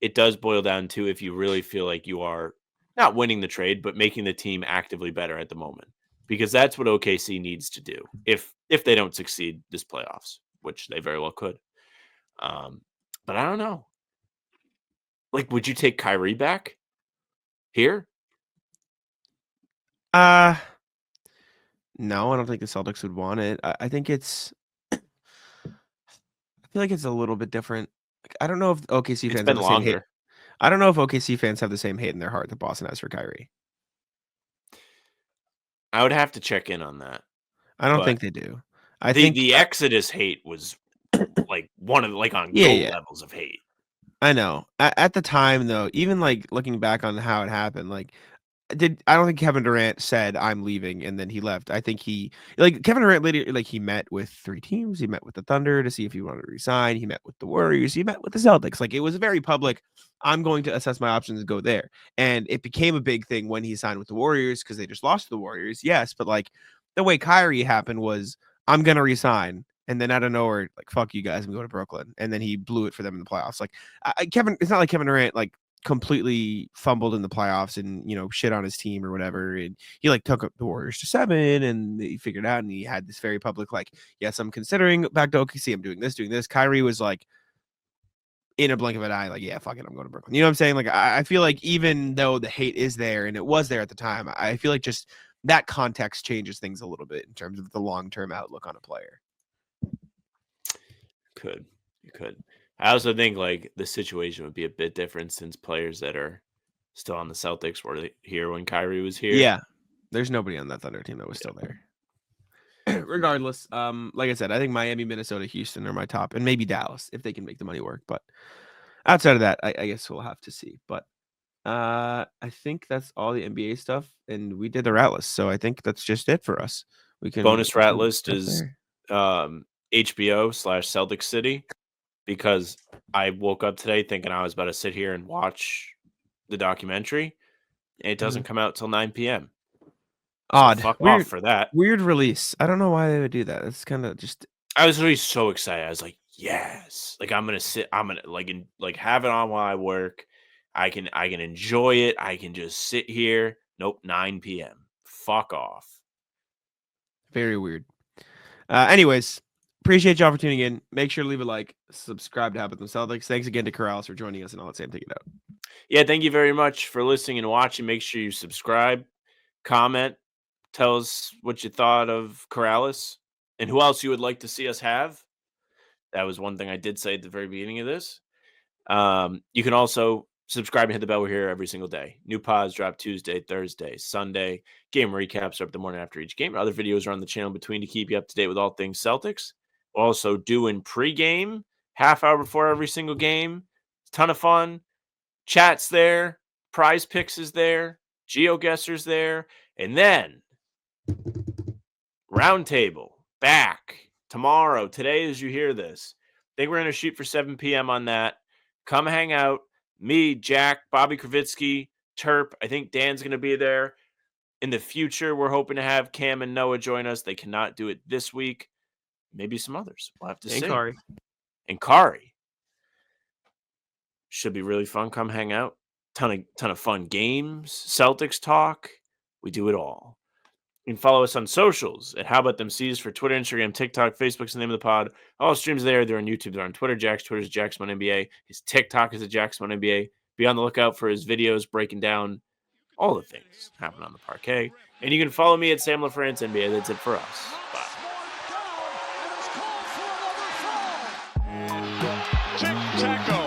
it does boil down to if you really feel like you are not winning the trade, but making the team actively better at the moment. Because that's what OKC needs to do if they don't succeed this playoffs, which they very well could. But I don't know. Like, would you take Kyrie back here? No, I don't think the Celtics would want it. I think it's. I feel like it's a little bit different. Like, I don't know if OKC fans have the same hate. I don't know if OKC fans have the same hate in their heart that Boston has for Kyrie. I would have to check in on that. I don't think they do. I think think the Exodus hate was like one of like on gold levels of hate. I know. At the time, though, even like looking back on how it happened, like I don't think Kevin Durant said I'm leaving and then he left. I think Kevin Durant later, like he met with 3 teams. He met with the Thunder to see if he wanted to resign. He met with the Warriors. He met with the Celtics. Like it was very public. I'm going to assess my options and go there. And it became a big thing when he signed with the Warriors because they just lost to the Warriors. Yes, but like the way Kyrie happened was I'm gonna resign. And then out of nowhere, like fuck you guys, I'm going to Brooklyn. And then he blew it for them in the playoffs. Like it's not like Kevin Durant like completely fumbled in the playoffs and, shit on his team or whatever. And he like took up the Warriors to 7 and he figured out, and he had this very public, like, yes, I'm considering back to OKC. I'm doing this. Kyrie was like, in a blink of an eye, like, yeah, fuck it, I'm going to Brooklyn. You know what I'm saying? Like, I feel like even though the hate is there and it was there at the time, I feel like just that context changes things a little bit in terms of the long-term outlook on a player. You could. I also think like the situation would be a bit different since players that are still on the Celtics were here when Kyrie was here. Yeah, there's nobody on that Thunder team that was still there. Regardless, like I said, I think Miami, Minnesota, Houston are my top, and maybe Dallas if they can make the money work. But outside of that, I guess we'll have to see. But I think that's all the NBA stuff, and we did the rat list, so I think that's just it for us. We can bonus rat list is HBO/Celtic City, because I woke up today thinking I was about to sit here and watch the documentary, and it doesn't come out till 9 p.m. Odd. So fuck Weird, off for that. Weird release. I don't know why they would do that. It's kind of just. I was really so excited. I was like, yes. Like I'm gonna have it on while I work. I can enjoy it. I can just sit here. Nope, 9 p.m. Fuck off. Very weird. Anyways, appreciate y'all for tuning in. Make sure to leave a like, subscribe to Bout Them Celtics. Thanks again to Karalis for joining us, and I'll let Sam take it out. Yeah, thank you very much for listening and watching. Make sure you subscribe, comment, tell us what you thought of Karalis and who else you would like to see us have. That was one thing I did say at the very beginning of this. You can also subscribe and hit the bell. We're here every single day. New pods drop Tuesday, Thursday, Sunday. Game recaps are up the morning after each game. Other videos are on the channel between to keep you up to date with all things Celtics. We're also doing pregame, half hour before every single game. It's a ton of fun. Chat's there. PrizePicks is there. GeoGuesser's there. And then Roundtable back tomorrow. Today, as you hear this, I think we're going to shoot for 7 p.m. on that. Come hang out. Me, Jack, Bobby Kravitsky, Terp. I think Dan's going to be there. In the future, we're hoping to have Cam and Noah join us. They cannot do it this week. Maybe some others. We'll have to see. And Kari. Should be really fun. Come hang out. Ton of fun games. Celtics talk. We do it all. You can follow us on socials at How About Them C's for Twitter, Instagram, TikTok, Facebook's the name of the pod. All streams there. They're on YouTube. They're on Twitter. Jack's Twitter is Jack's1NBA. His TikTok is at Jack's1NBA. Be on the lookout for his videos breaking down all the things happening on the parquet. And you can follow me at Sam LaFrance NBA. That's it for us. Bye. Tic-tac-toe.